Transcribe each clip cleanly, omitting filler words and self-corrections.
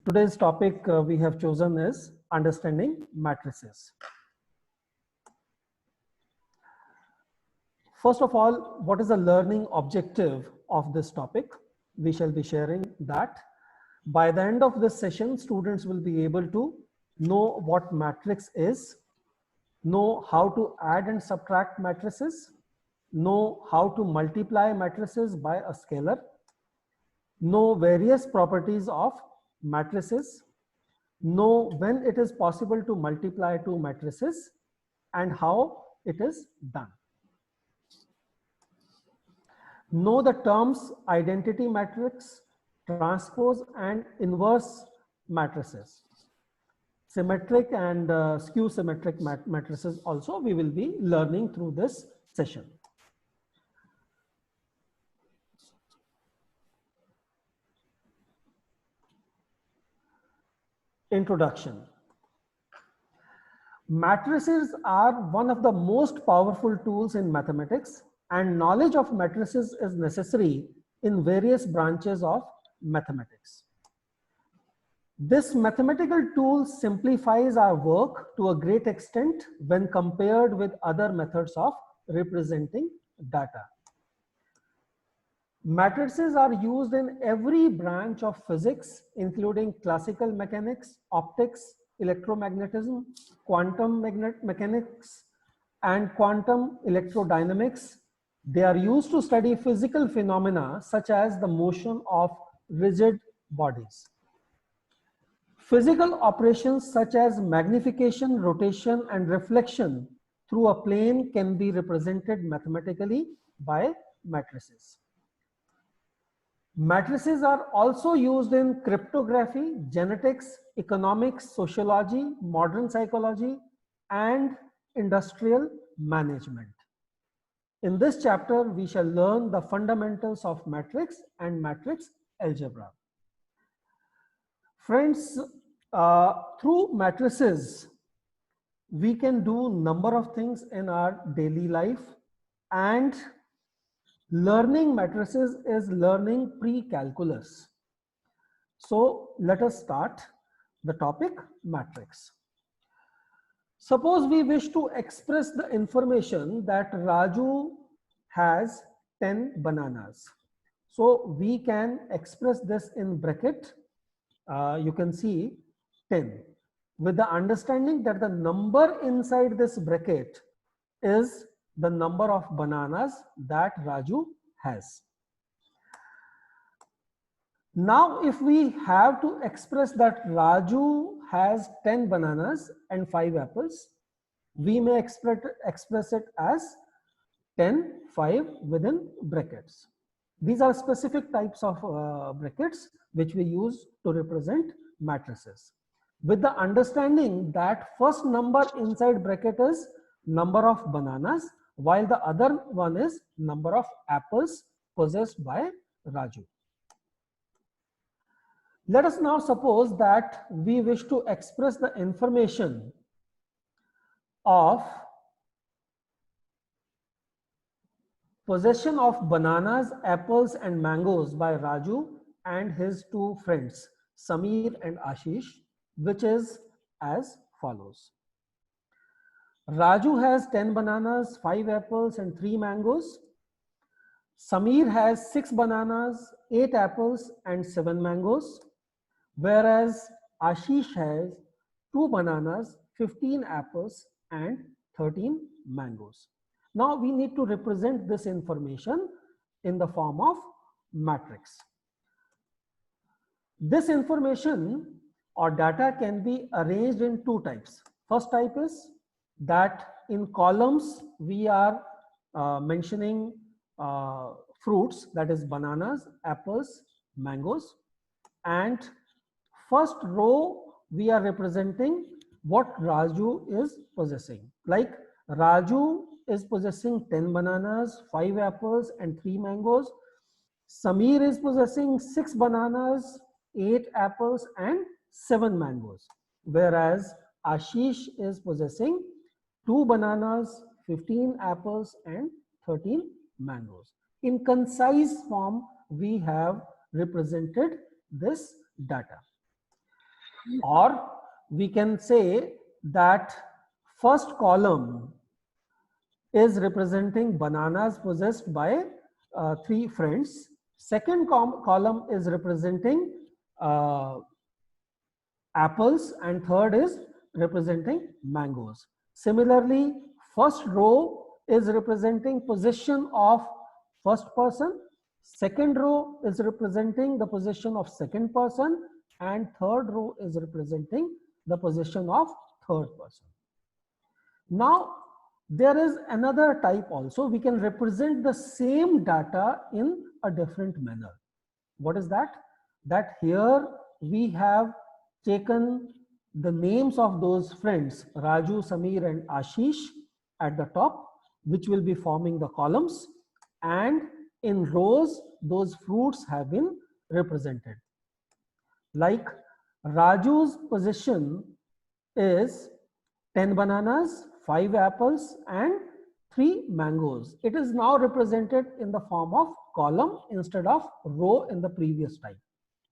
Today's topic we have chosen is understanding matrices. First of all, what is the learning objective of this topic? We shall be sharing that. By the end of this session, students will be able to know what matrix is, know how to add and subtract matrices, know how to multiply matrices by a scalar, know various properties of matrices, know when it is possible to multiply two matrices and how it is done. Know the terms identity matrix, transpose and inverse matrices. Symmetric and skew symmetric matrices also we will be learning through this session. Introduction. Matrices are one of the most powerful tools in mathematics, and knowledge of matrices is necessary in various branches of mathematics. This mathematical tool simplifies our work to a great extent when compared with other methods of representing data. Matrices are used in every branch of physics, including classical mechanics, optics, electromagnetism, quantum mechanics, and quantum electrodynamics. They are used to study physical phenomena such as the motion of rigid bodies. Physical operations such as magnification, rotation, and reflection through a plane can be represented mathematically by matrices. Matrices are also used in cryptography, genetics, economics, sociology, modern psychology, and industrial management. In this chapter, we shall learn the fundamentals of matrix and matrix algebra. Friends, through matrices, we can do number of things in our daily life, and learning matrices is learning pre-calculus. So let us start the topic matrix. Suppose we wish to express the information that Raju has 10 bananas. So we can express this in bracket. You can see 10 with the understanding that the number inside this bracket is the number of bananas that Raju has. Now, if we have to express that Raju has 10 bananas and 5 apples, we may express it as 10, 5 within brackets. These are specific types of brackets which we use to represent matrices. With the understanding that first number inside bracket is number of bananas, while the other one is number of apples possessed by Raju. Let us now suppose that we wish to express the information of possession of bananas, apples, and mangoes by Raju and his two friends, Samir and Ashish, which is as follows. Raju has 10 bananas, 5 apples, and 3 mangoes. Samir has 6 bananas, 8 apples, and 7 mangoes. Whereas Ashish has 2 bananas, 15 apples, and 13 mangoes. Now we need to represent this information in the form of matrix. This information or data can be arranged in two types. First type is that in columns we are mentioning fruits, that is bananas, apples, mangoes, and first row we are representing what Raju is possessing. Like Raju is possessing 10 bananas, 5 apples, and 3 mangoes. Samir is possessing 6 bananas, 8 apples, and 7 mangoes. Whereas Ashish is possessing 2 bananas, 15 apples, and 13 mangoes. In concise form, we have represented this data. Or we can say that first column is representing bananas possessed by three friends. Second column is representing uh, apples, and third is representing mangoes. Similarly, first row is representing position of first person, second row is representing the position of second person, and third row is representing the position of third person. Now, there is another type also. We can represent the same data in a different manner. What is that? That here we have taken the names of those friends, Raju, Samir, and Ashish at the top, which will be forming the columns. And in rows, those fruits have been represented. Like Raju's position is 10 bananas, 5 apples, and 3 mangoes. It is now represented in the form of column instead of row in the previous type.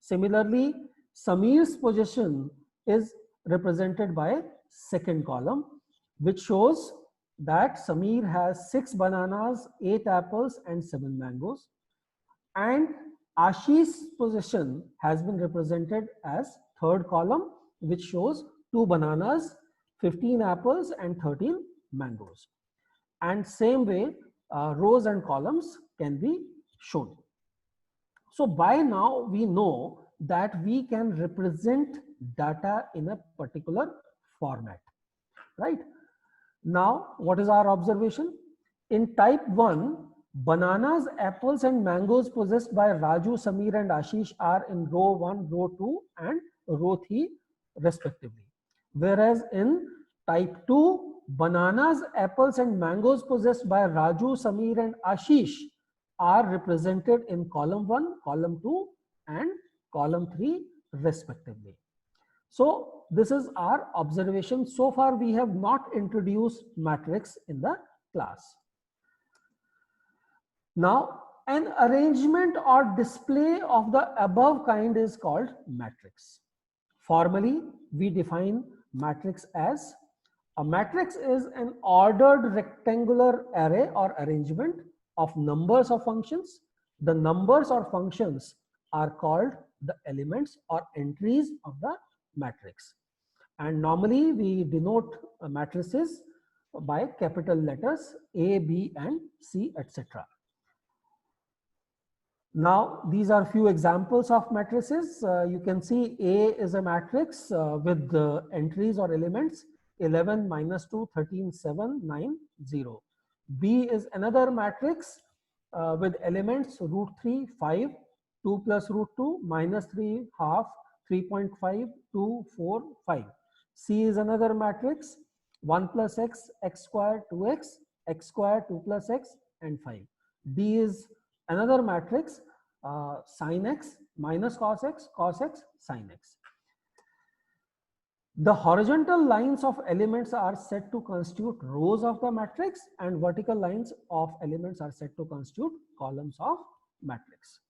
Similarly, Samir's position is represented by second column, which shows that Samir has 6 bananas, 8 apples, and 7 mangoes. And Ashish's position has been represented as third column, which shows 2 bananas, 15 apples, and 13 mangoes. And same way, rows and columns can be shown. So by now we know that we can represent data in a particular format, right? Now, what is our observation? In type 1, bananas, apples, and mangoes possessed by Raju, Samir, and Ashish are in row 1, row 2, and row 3 respectively. Whereas in type 2, bananas, apples, and mangoes possessed by Raju, Samir, and Ashish are represented in column 1, column 2, and column 3 respectively. So this is our observation. So far we have not introduced matrix in the class. Now, an arrangement or display of the above kind is called matrix. Formally, we define matrix as a matrix is an ordered rectangular array or arrangement of numbers of functions. The numbers or functions are called the elements or entries of the matrix. And normally we denote matrices by capital letters A, B, and C, etc. Now, these are few examples of matrices. You can see A is a matrix with the entries or elements 11, -2, 13, 7, 9, 0. B is another matrix with elements √3, 5, 2 plus √2, -3, half, 3.5, 2, 4, 5. C is another matrix 1 plus x, x squared, 2x, x squared, 2 plus x, and 5. D is another matrix sin x minus cos x, sin x. The horizontal lines of elements are said to constitute rows of the matrix, and vertical lines of elements are said to constitute columns of matrix.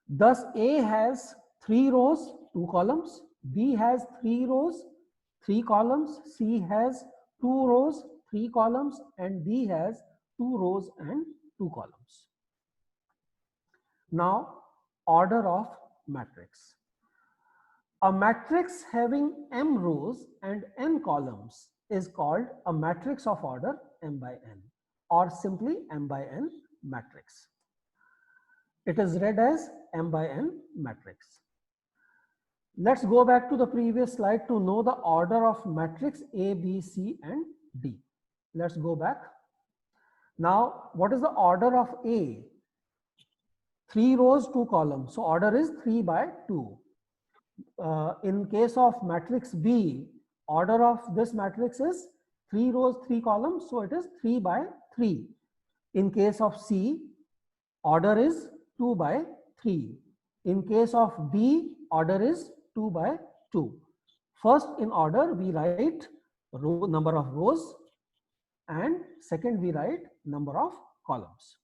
Thus, A has 3 rows, 2 columns, B has 3 rows, 3 columns, C has 2 rows, 3 columns, and D has 2 rows and 2 columns. Now, order of matrix. A matrix having m rows and n columns is called a matrix of order m by n, or simply m by n matrix. It is read as m by n matrix. Let's go back to the previous slide to know the order of matrix A, B, C, and D. Let's go back. Now, what is the order of A? 3 rows, 2 columns. So order is 3 by 2. In case of matrix B, order of this matrix is 3 rows, 3 columns. So it is 3 by 3. In case of C, order is 2 by 3. In case of B, order is 2 by 2. First in order, we write number of rows, and second we write number of columns.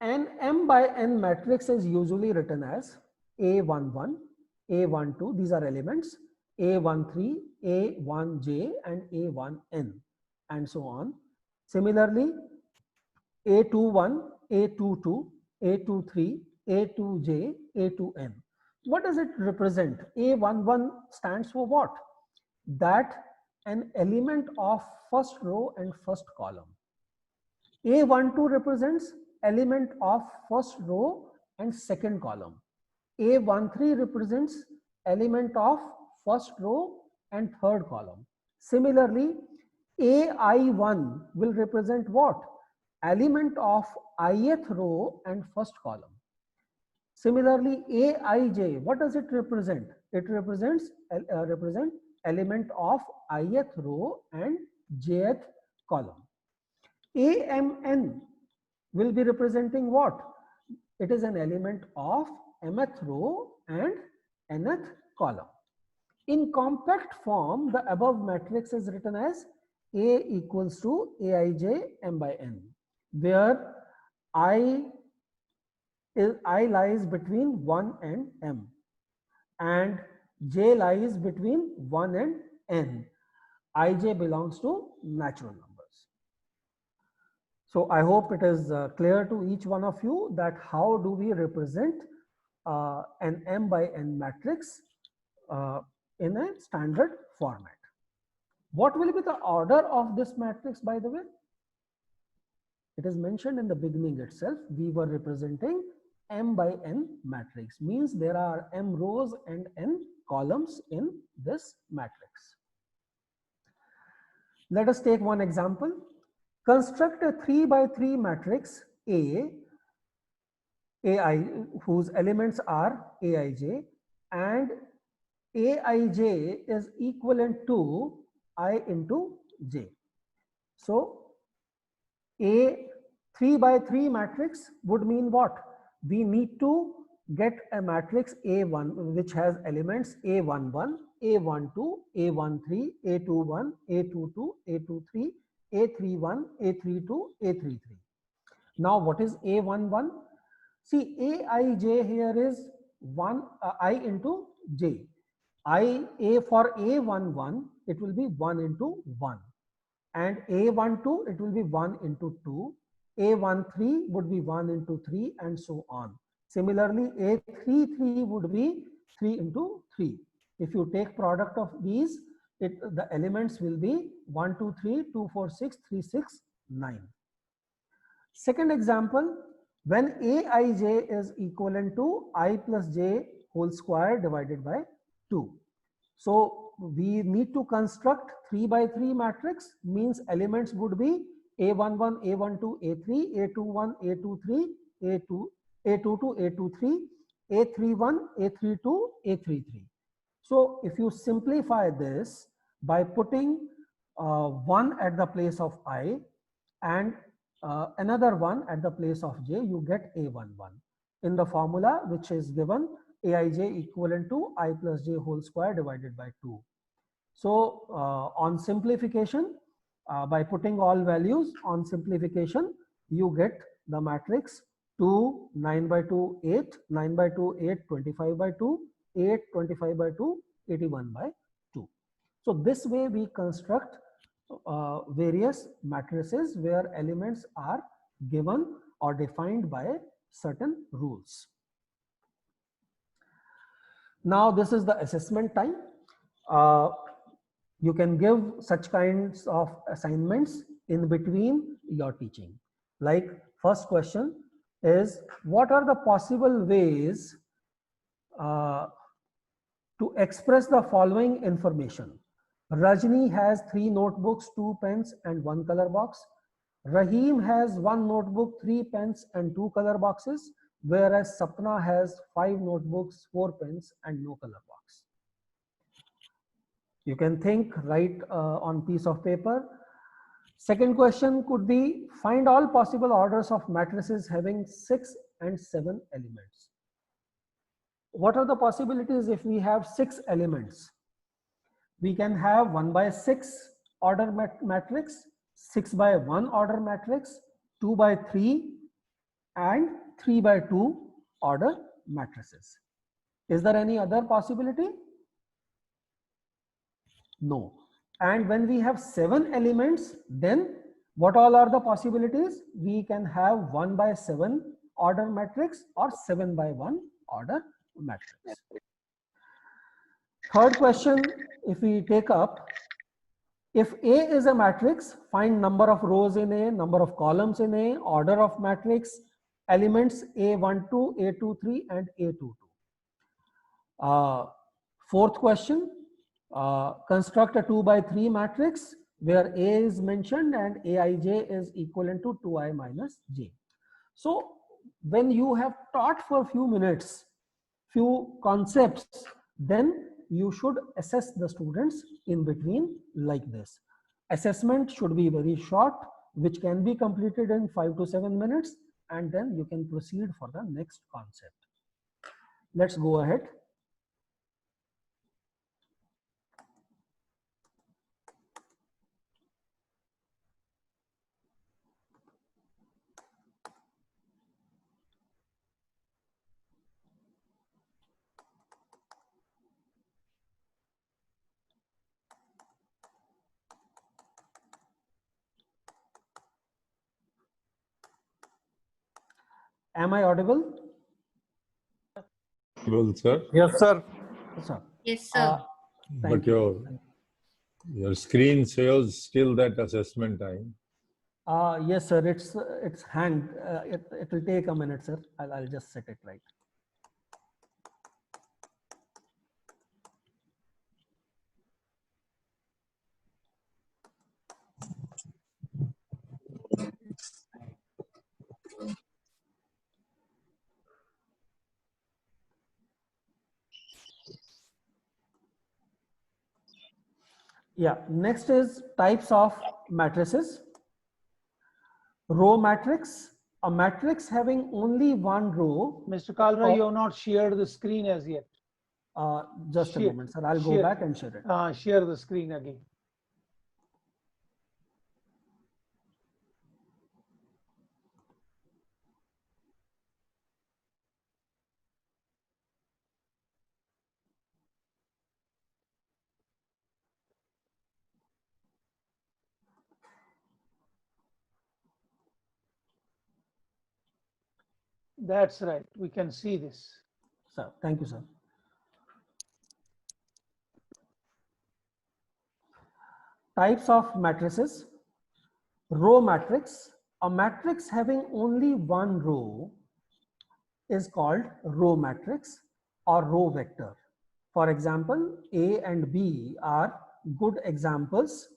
An m by n matrix is usually written as A11, A12, these are elements, A13, A1j, and A1n, and so on. Similarly, A21, A22, A23, A2j, A2n. What does it represent? A11 stands for what? That an element of first row and first column. A12 represents element of first row and second column. A13 represents element of first row and third column. Similarly, AI1 will represent what? Element of ith row and first column. Similarly, Aij, what does it represent? It represents element of ith row and jth column. AMN will be representing what? It is an element of mth row and nth column. In compact form, the above matrix is written as A equals to Aij m by n, where I lies between 1 and m, and j lies between 1 and n. Ij belongs to natural numbers. So I hope it is clear to each one of you that how do we represent an m by n matrix in a standard format. What will be the order of this matrix, by the way? It is mentioned in the beginning itself. We were representing m by n matrix, means there are m rows and n columns in this matrix. Let us take one example. Construct a 3 by 3 matrix AI, whose elements are Aij, and Aij is equivalent to I into j. So a 3 by 3 matrix would mean what? We need to get a matrix A1 which has elements A11, A12, A13, A21, A22, A23, A31, A32, A33. Now what is A11? See, Aij here is 1 I into j. For A11 it will be 1 into 1, and A12 it will be 1 into 2, A13 would be 1 into 3, and so on. Similarly, A33 would be 3 into 3. If you take product of these, the elements will be 1, 2, 3, 2, 4, 6, 3, 6, 9. Second example, when Aij is equivalent to I plus j whole square divided by 2. So we need to construct 3 by 3 matrix, means elements would be A11, A12, A3, A21, A23, A22, A23, A31, A32, A33. So if you simplify this by putting 1 at the place of I and another one at the place of j, you get A11. In the formula which is given, Aij equivalent to I plus j whole square divided by 2. So on simplification, by putting all values on simplification, you get the matrix 2, 9 by 2, 8, 9 by 2, 8, 25 by 2, 8, 25 by 2, 81 by 2. So this way we construct various matrices where elements are given or defined by certain rules. Now this is the assessment time. You can give such kinds of assignments in between your teaching. Like first question is, what are the possible ways to express the following information? Rajni has 3 notebooks, 2 pens and 1 color box. Rahim has 1 notebook, 3 pens and 2 color boxes, whereas Sapna has 5 notebooks, 4 pens and no color box. You can think, write on piece of paper. Second question could be, find all possible orders of matrices having 6 and 7 elements. What are the possibilities if we have 6 elements? We can have 1 by 6 order matrix, 6 by 1 order matrix, 2 by 3, and 3 by 2 order matrices. Is there any other possibility? No. And when we have 7 elements, then what all are the possibilities? We can have 1 by 7 order matrix or 7 by 1 order matrix. Third question, if we take up, if A is a matrix, find number of rows in A, number of columns in A, order of matrix, elements A12, A23 and A22. Fourth question, construct a 2 by 3 matrix where A is mentioned and Aij is equivalent to 2i minus j. So when you have taught for a few minutes, few concepts, then you should assess the students in between like this. Assessment should be very short, which can be completed in 5 to 7 minutes, and then you can proceed for the next concept. Let's go ahead. Am I audible? Well, sir. Yes, sir. Sir. Yes, sir. Thank But you. your screen shows still that assessment time. Yes, sir. It's hanged. It will take a minute, sir. I'll just set it right. Yeah. Next is types of matrices. Row matrix. A matrix having only one row. Mr. Kalra, you have not shared the screen as yet. Just a Share- moment, sir. I'll go share- back and share it. Share the screen again. That's right. We can see this. Sir, thank you, sir. Types of matrices. Row matrix. A matrix having only one row is called row matrix or row vector. For example, A and B are good examples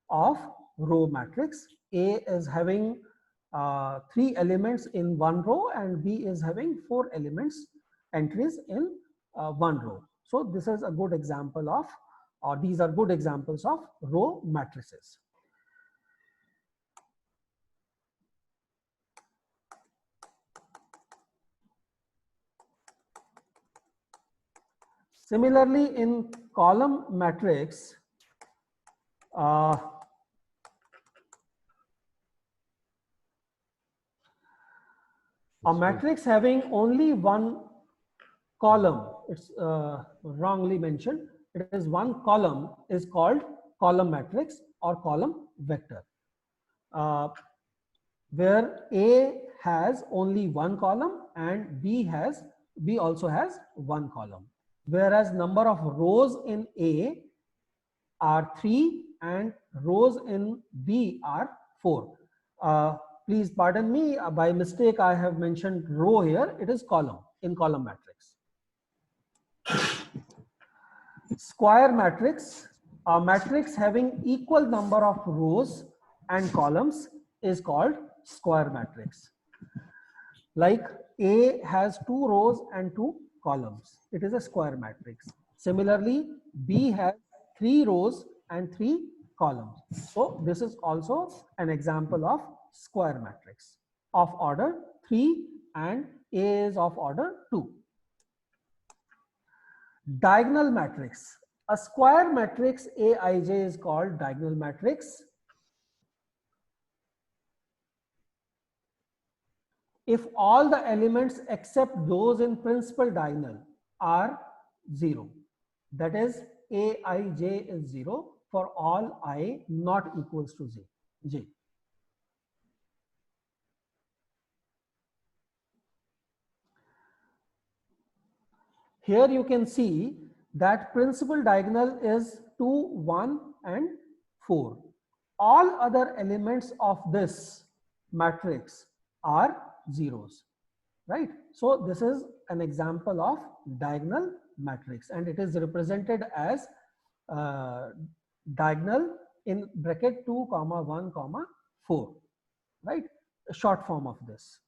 of row matrix. A is having 3 elements in one row and B is having 4 elements entries in one row. So this is a good example of, or these are good examples of row matrices. Similarly, in column matrix, a matrix having only one column, it's wrongly mentioned, it is one column, is called column matrix or column vector, where A has only one column and B also has one column, whereas number of rows in A are 3 and rows in B are 4. Please pardon me, by mistake I have mentioned row here. It is column in column matrix. Square matrix, a matrix having equal number of rows and columns is called square matrix. Like A has 2 rows and 2 columns. It is a square matrix. Similarly, B has 3 rows and 3 columns. So this is also an example of square matrix of order 3 and A is of order 2. Diagonal matrix. A square matrix Aij is called diagonal matrix. if all the elements except those in principal diagonal are 0. That is, Aij is 0 for all I not equals to j. Here you can see that principal diagonal is 2, 1 and 4. All other elements of this matrix are zeros, right? So this is an example of diagonal matrix, and it is represented as diagonal in bracket 2, 1, 4, right? A short form of this.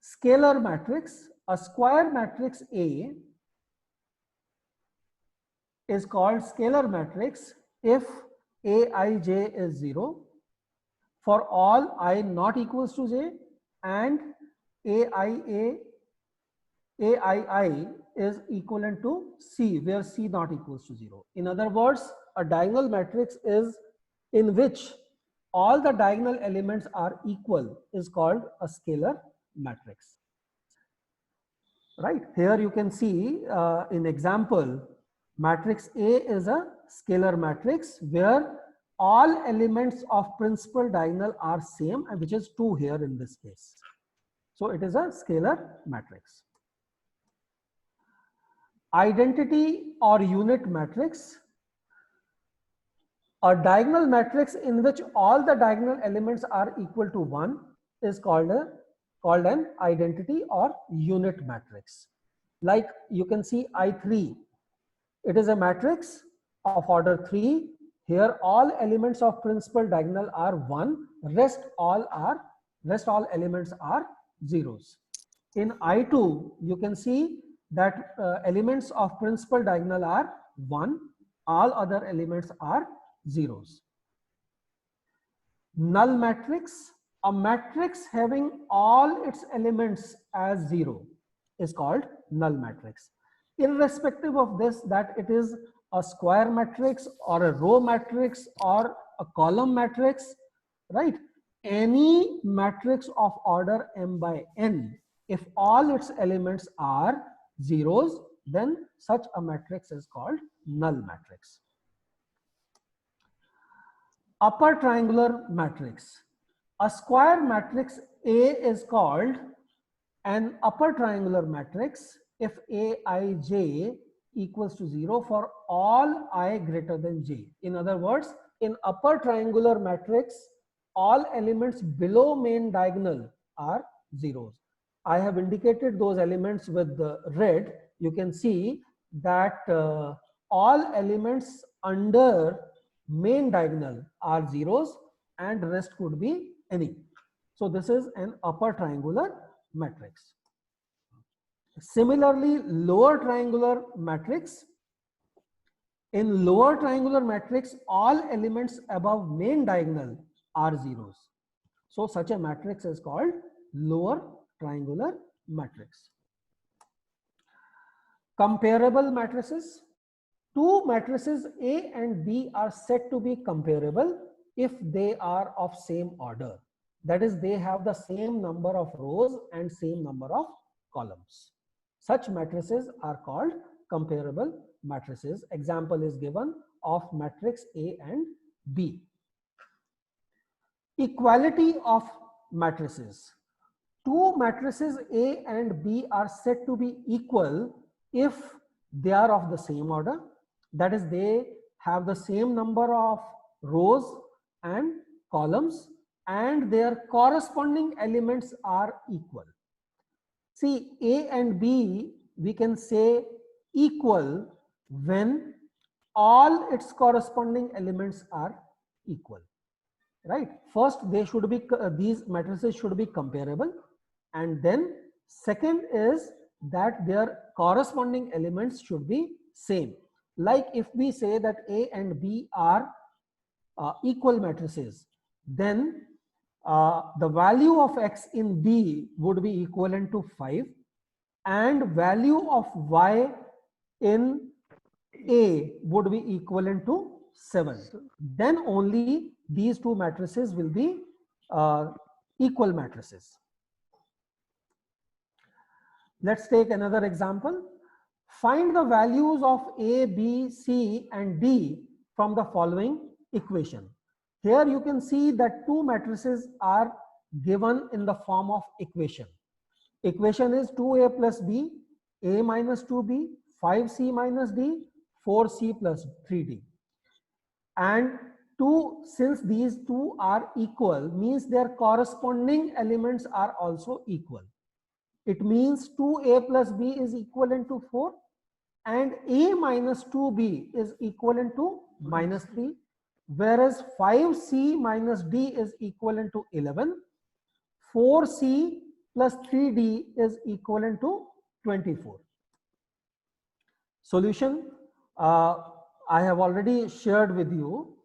Scalar matrix, a square matrix A is called scalar matrix if Aij is 0 for all I not equals to j, and Aii is equivalent to C, where C not equals to 0. In other words, a diagonal matrix is in which all the diagonal elements are equal is called a scalar matrix. Right, here you can see in example, matrix A is a scalar matrix where all elements of principal diagonal are same, which is 2 here in this case. So it is a scalar matrix. Identity or unit matrix, a diagonal matrix in which all the diagonal elements are equal to 1 is called an identity or unit matrix. Like you can see I3, it is a matrix of order 3. Here all elements of principal diagonal are 1, rest all elements are zeros. In I2 you can see that elements of principal diagonal are 1, all other elements are zeros. Null matrix, a matrix having all its elements as 0 is called null matrix, irrespective of this, that it is a square matrix or a row matrix or a column matrix, right? Any matrix of order m by n, if all its elements are zeros, then such a matrix is called null matrix. Upper triangular matrix, a square matrix A is called an upper triangular matrix if Aij equals to 0 for all I greater than j. In other words, in upper triangular matrix, all elements below main diagonal are zeros. I have indicated those elements with the red. You can see that all elements under main diagonal are zeros and rest could be any. So this is an upper triangular matrix. Similarly, lower triangular matrix. In lower triangular matrix, all elements above main diagonal are zeros. So such a matrix is called lower triangular matrix. Comparable matrices. Two matrices A and B are said to be comparable if they are of same order. That is, they have the same number of rows and same number of columns. Such matrices are called comparable matrices. Example is given of matrix A and B. Equality of matrices. Two matrices A and B are said to be equal if they are of the same order. That is, they have the same number of rows and columns and their corresponding elements are equal. See, A and B we can say equal when all its corresponding elements are equal, right? First, they should be these matrices should be comparable, and then second is that their corresponding elements should be same. Like if we say that A and B are equal matrices, then the value of x in B would be equivalent to 5 and value of y in A would be equivalent to 7. Then only these two matrices will be equal matrices. Let's take another example. Find the values of A, B, C, and D from the following equation. Here you can see that two matrices are given in the form of equation. Equation is 2A plus B, A minus 2B, 5C minus D, 4C plus 3D. And since these two are equal, means their corresponding elements are also equal. It means 2A plus B is equivalent to 4 and A minus 2B is equivalent to minus 3, whereas 5C minus D is equivalent to 11, 4C plus 3D is equivalent to 24. Solution, I have already shared with you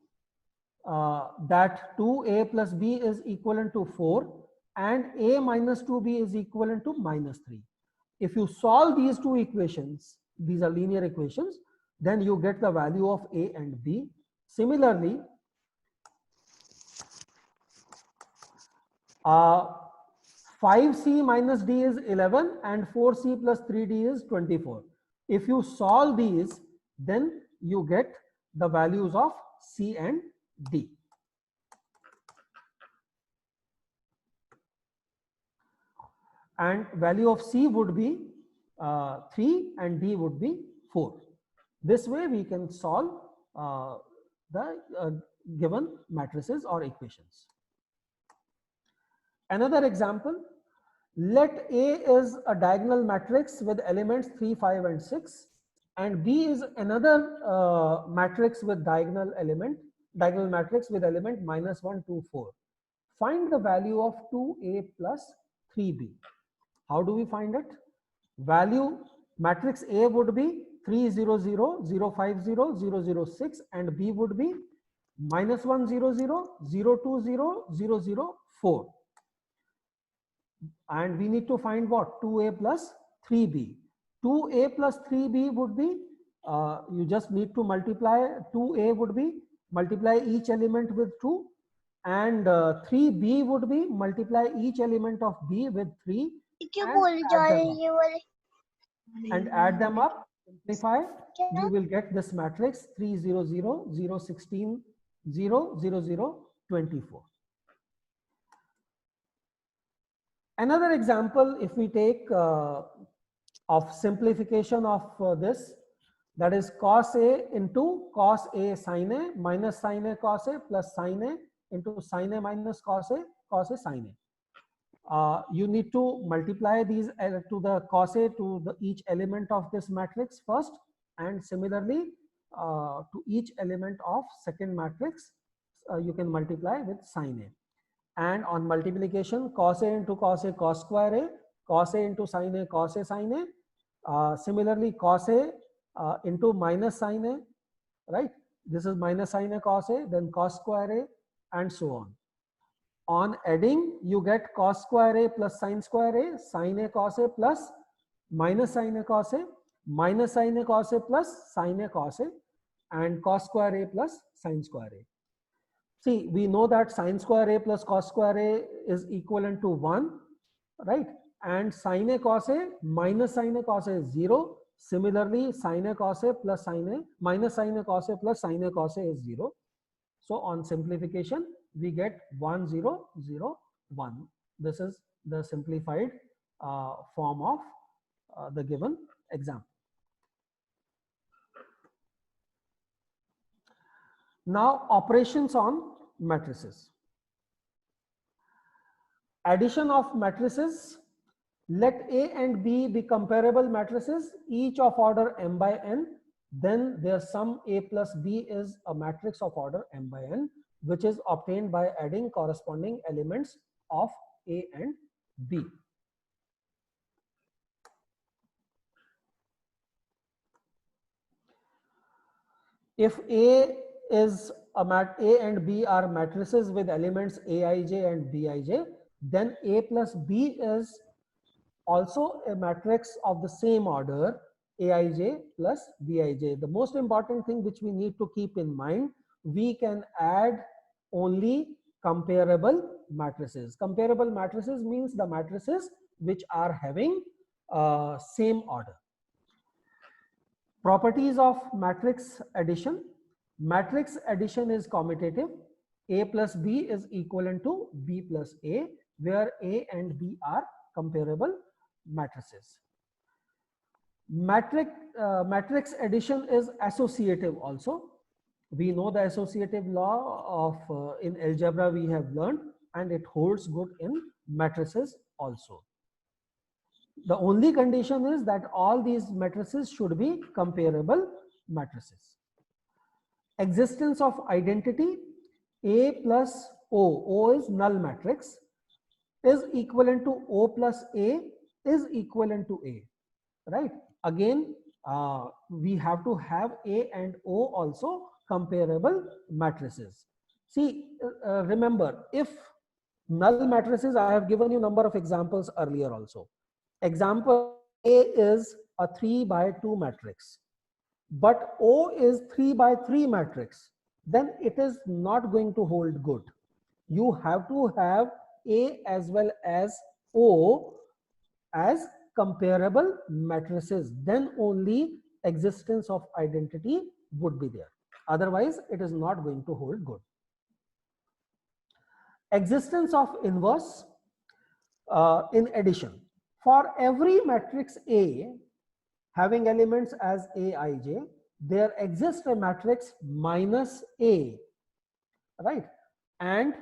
that 2A plus B is equivalent to 4 and A minus 2B is equivalent to minus 3. If you solve these two equations, these are linear equations, then you get the value of A and B. Similarly, 5C minus D is 11 and 4C plus 3D is 24. If you solve these, then you get the values of C and D. And value of C would be 3 and D would be 4. This way we can solve the given matrices or equations. Another example, let A is a diagonal matrix with elements 3, 5 and 6 and B is another matrix with diagonal matrix with element minus 1, 2, 4. Find the value of 2A plus 3B. How do we find it? Value matrix A would be 3, 0, 0, 0, 5, 0, 0, 0, 6 and B would be minus 1, 0, 0, 0, 2, 0, 0, 0, 4. And we need to find what? 2A plus 3B. 2A plus 3B would be, you just need to multiply, 2A would be multiply each element with 2 and 3B would be multiply each element of B with 3 and add them up, simplify, you will get this matrix 3, 0, 0, 0, 16, 0, 0, 0, 24. Another example, if we take of simplification of this, that is cos A into cos A sin A minus sin A cos A plus sin A into sin A minus cos A sin A. You need to multiply these to the cos A to each element of this matrix first, and similarly to each element of second matrix you can multiply with sin A. And on multiplication, cos A into cos A cos square A, cos A into sin A cos A sin A. Similarly, cos A into minus sin A, right? This is minus sin A cos A, then cos square A, and so on. On adding, you get cos square A plus sin square A, sin A cos A plus minus sin A cos A, minus sin A cos A plus sin A cos A, and cos square A plus sin square A. See, we know that sin square A plus cos square A is equivalent to 1, right? And sin A cos A minus sin A cos A is 0. Similarly, sin A cos A plus sin A minus sin A cos A plus sin A cos A is 0. So on simplification, we get 1, 0, 0, 1. This is the simplified form of the given example. Now operations on matrices. Addition of matrices. Let A and B be comparable matrices, each of order m by n. Then their sum A plus B is a matrix of order m by n, which is obtained by adding corresponding elements of A and B. If A and B are matrices with elements Aij and Bij, then A plus B is also a matrix of the same order Aij plus Bij. The most important thing which we need to keep in mind, we can add only comparable matrices. Comparable matrices means the matrices which are having same order. Properties of matrix addition. Matrix addition is commutative. A plus B is equivalent to B plus A, where A and B are comparable matrices. Matrix addition is associative also. We know the associative law of in algebra we have learned, and it holds good in matrices also. The only condition is that all these matrices should be comparable matrices. Existence of identity. A plus O is null matrix, is equivalent to O plus A is equivalent to A, right? Again, we have to have A and O also comparable matrices. See, remember, if null matrices, I have given you number of examples earlier also. Example A is a 3 by 2 matrix, but O is 3 by 3 matrix, then it is not going to hold good. You have to have A as well as O as comparable matrices, then only existence of identity would be there. Otherwise, it is not going to hold good. Existence of inverse. In addition, for every matrix A having elements as Aij, there exists a matrix minus A, right? And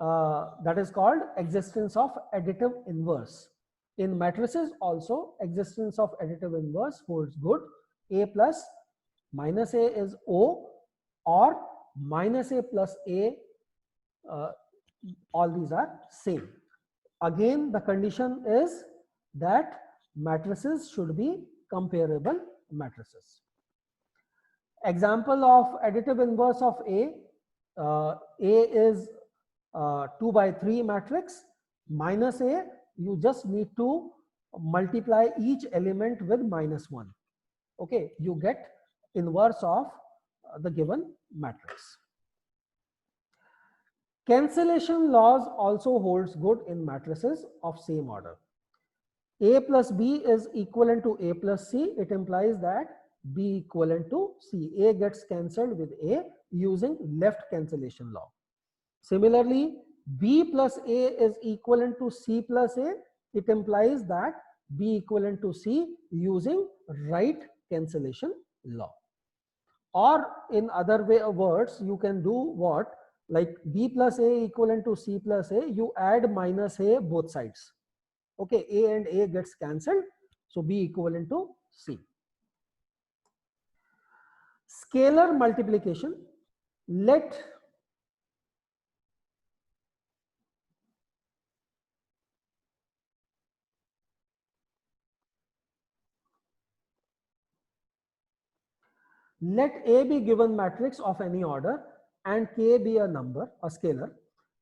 that is called existence of additive inverse. In matrices also, existence of additive inverse holds good. A plus minus A is O, or minus A plus A, all these are same. Again, the condition is that matrices should be comparable matrices. Example of additive inverse of A. A is 2 by 3 matrix. Minus A, you just need to multiply each element with minus 1. Okay, you get inverse of the given matrix. Cancellation laws also holds good in matrices of same order. A plus B is equivalent to A plus C. It implies that B equivalent to C. A gets cancelled with A using left cancellation law. Similarly, B plus A is equivalent to C plus A. It implies that B equivalent to C using right cancellation law. Or in other words, you can do what? Like B plus A equivalent to C plus A, you add minus A both sides. Okay, A and A gets cancelled, so B equivalent to C. Scalar multiplication. Let A be given matrix of any order and K be a number, a scalar.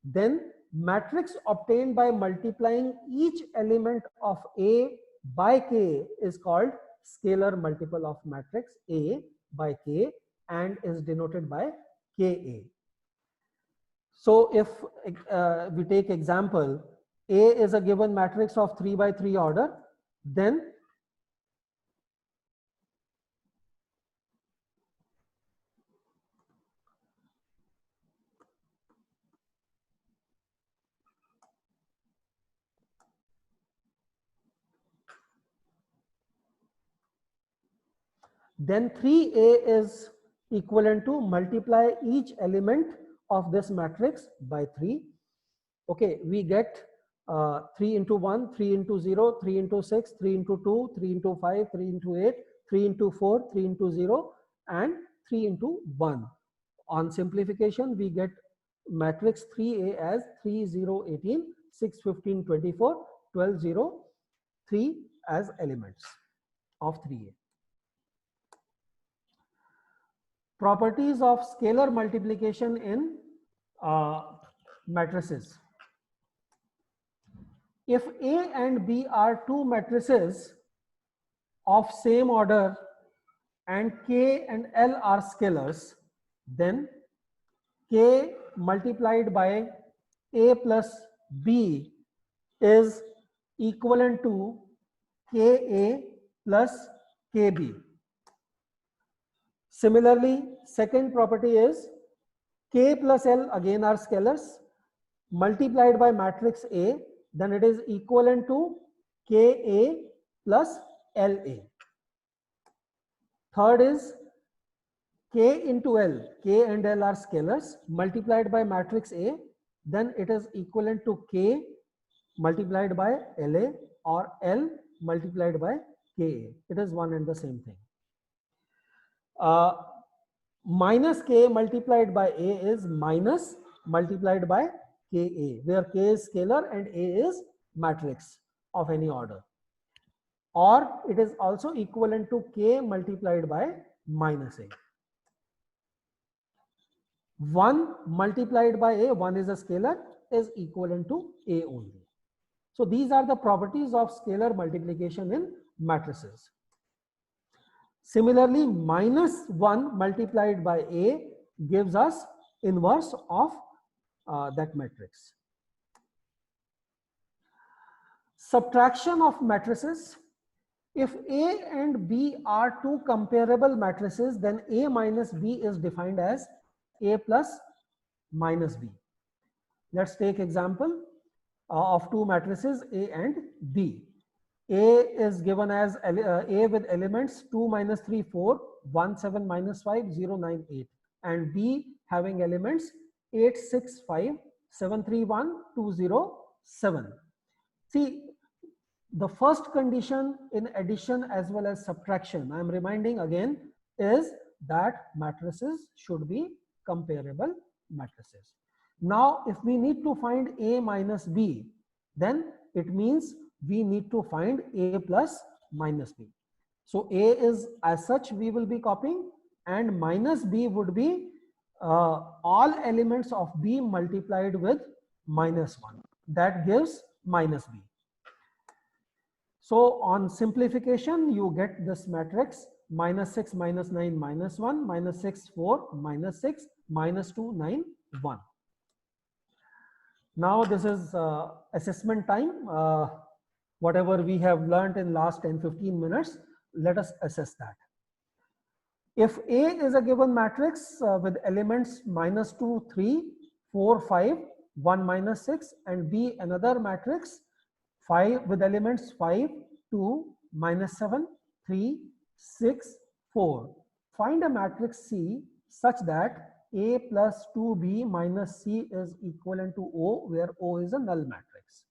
Then matrix obtained by multiplying each element of A by K is called scalar multiple of matrix A by K and is denoted by Ka. So if we take example, A is a given matrix of 3 by 3 order, then then 3A is equivalent to multiply each element of this matrix by 3. Okay, we get 3 into 1, 3 into 0, 3 into 6, 3 into 2, 3 into 5, 3 into 8, 3 into 4, 3 into 0, and 3 into 1. On simplification, we get matrix 3A as 3, 0, 18, 6, 15, 24, 12, 0, 3 as elements of 3A. Properties of scalar multiplication in matrices. If A and B are two matrices of same order and K and L are scalars, then K multiplied by A plus B is equivalent to KA plus KB. Similarly, second property is K plus L, again are scalars, multiplied by matrix A, then it is equivalent to KA plus LA. Third is K into L, K and L are scalars, multiplied by matrix A, then it is equivalent to K multiplied by LA or L multiplied by KA. It is one and the same thing. Minus K multiplied by A is minus multiplied by KA, where K is scalar and A is matrix of any order. Or it is also equivalent to K multiplied by minus A. 1 multiplied by A, 1 is a scalar, is equivalent to A only. So these are the properties of scalar multiplication in matrices. Similarly, minus 1 multiplied by A gives us inverse of that matrix. Subtraction of matrices. If A and B are two comparable matrices, then A minus B is defined as A plus minus B. Let's take example of two matrices A and B. A is given as A with elements 2 minus 3 4, 1 7 minus 5 0 9 8, and B having elements 8 6 5 7 3 1 2 0 7. See, the first condition in addition as well as subtraction, I am reminding again, is that matrices should be comparable matrices. Now, if we need to find A minus B, then it means we need to find A plus minus B. So A is as such we will be copying, and minus B would be all elements of B multiplied with minus 1. That gives minus B. So on simplification, you get this matrix minus 6, minus 9, minus 1, minus 6, 4, minus 6, minus 2, 9, 1. Now this is assessment time. Whatever we have learned in last 10-15 minutes, let us assess that. If A is a given matrix with elements minus 2, 3, 4, 5, 1 minus 6, and B another matrix 5 with elements 5, 2, minus 7, 3, 6, 4. Find a matrix C such that A plus 2B minus C is equivalent to O, where O is a null matrix.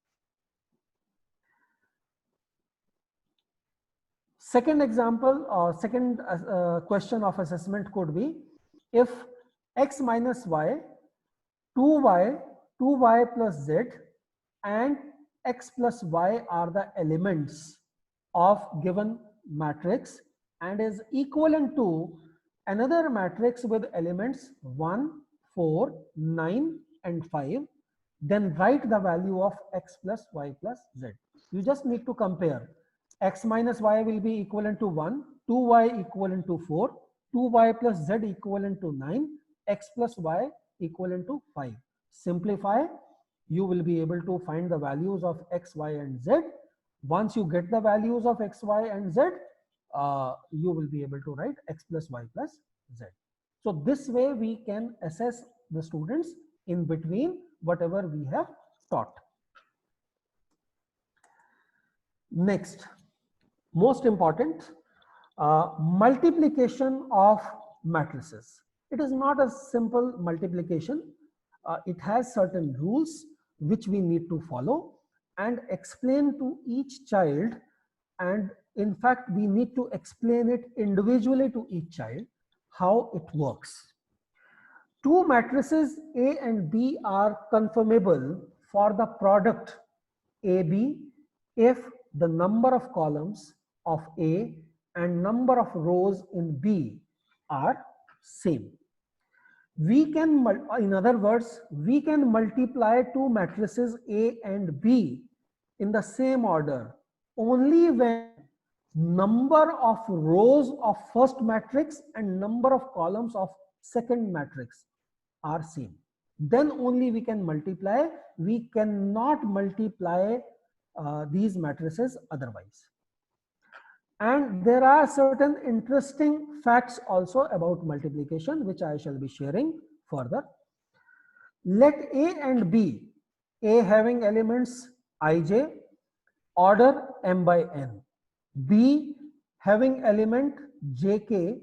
Second example or second question of assessment could be, if x minus y, 2y plus z, and x plus y are the elements of given matrix and is equivalent to another matrix with elements 1, 4, 9 and 5, then write the value of x plus y plus z. You just need to compare. X minus y will be equivalent to 1, 2y equivalent to 4, 2y plus z equivalent to 9, x plus y equivalent to 5. Simplify, you will be able to find the values of x, y and z. Once you get the values of x, y and z, you will be able to write x plus y plus z. So this way we can assess the students in between whatever we have taught. Next, most important, multiplication of matrices. It is not a simple multiplication. It has certain rules which we need to follow and explain to each child, and in fact we need to explain it individually to each child how it works. Two matrices A and B are conformable for the product AB if the number of columns of A and number of rows in B are same. We can, in other words, we can multiply two matrices A and B in the same order only when number of rows of first matrix and number of columns of second matrix are same. then only we can multiply. We cannot multiply these matrices otherwise. And there are certain interesting facts also about multiplication, which I shall be sharing further. Let A and B, A having elements ij, order m by n, B having element jk,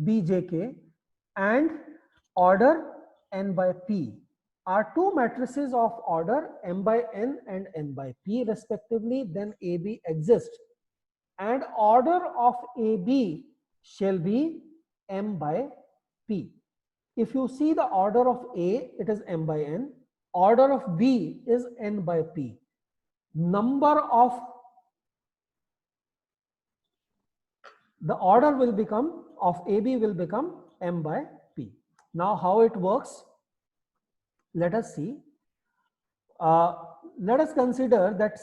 bjk, and order n by p are two matrices of order m by n and n by p respectively, then AB exists, and order of AB shall be m by p. If you see the order of A, it is m by n. Order of B is n by p. Number of the order will become of AB will become m by p. Now, how it works? Let us see. Let us consider that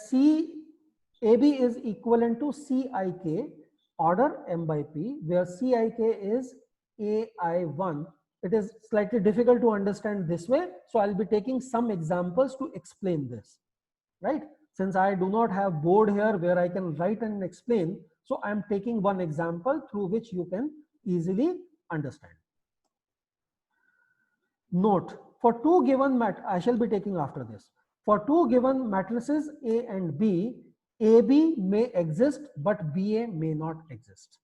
AB is equivalent to Cik order m by p, where Cik is AI1. It is slightly difficult to understand this way, so I'll be taking some examples to explain this, right? Since I do not have board here where I can write and explain, so I'm taking one example through which you can easily understand. Note, for two given I shall be taking after this. For two given matrices A and B, AB may exist, but BA may not exist.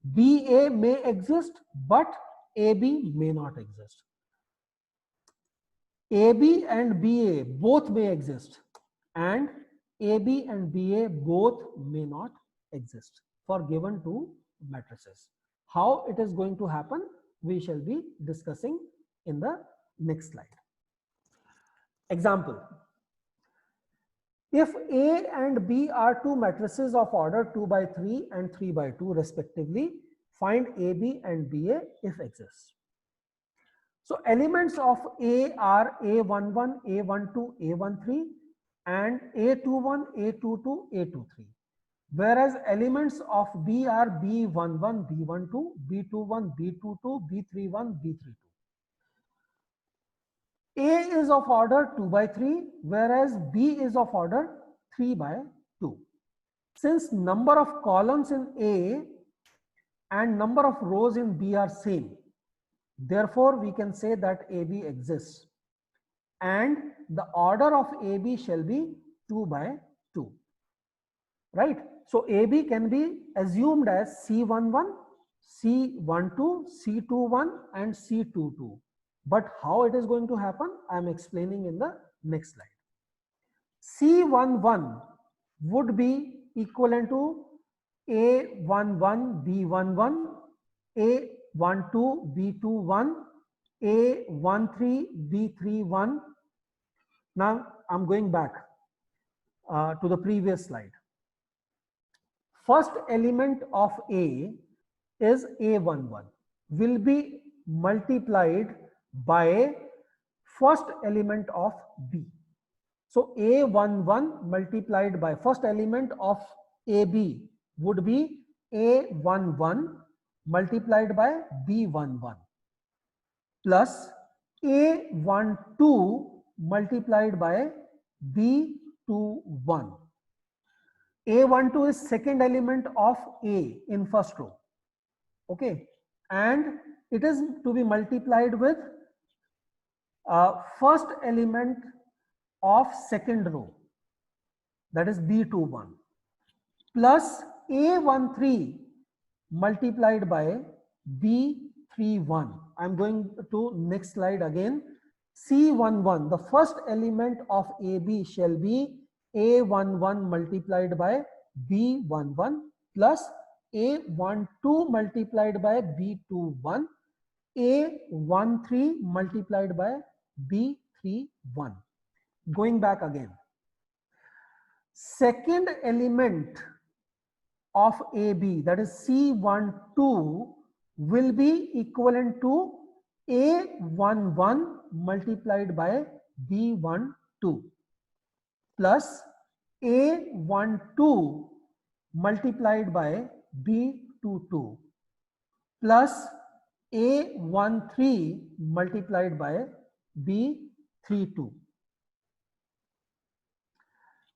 BA may exist, but AB may not exist. AB and BA both may exist, and AB and BA both may not exist for given two matrices. How it is going to happen, we shall be discussing in the next slide. Example. If A and B are two matrices of order 2 by 3 and 3 by 2 respectively, find AB and BA if exists. So elements of A are A11, A12, A13 and A21, A22, A23. Whereas elements of B are B11, B12, B21, B22, B31, B32. A is of order 2 by 3, whereas B is of order 3 by 2. Since number of columns in A and number of rows in B are same, therefore we can say that AB exists, and the order of AB shall be 2 by 2, right? So AB can be assumed as C11, C12, C21 and C22. But how it is going to happen, I am explaining in the next slide. C11 would be equivalent to A11, B11, A12, B21, A13, B31. Now I'm going back to the previous slide. First element of A is A11 will be multiplied by first element of B. So A11 multiplied by first element of AB would be A11 multiplied by B11 plus A12 multiplied by B21. A12 is second element of A in first row, okay, and it is to be multiplied with first element of second row, that is B21, plus A13 multiplied by B31. I'm going to next slide again. C11, the first element of AB shall be A11 multiplied by B11 plus A12 multiplied by B21, A13 multiplied by B31. Going back again. Second element of AB, that is C12, will be equivalent to A11 multiplied by B12 plus A12 multiplied by B22 plus A13 multiplied by B32.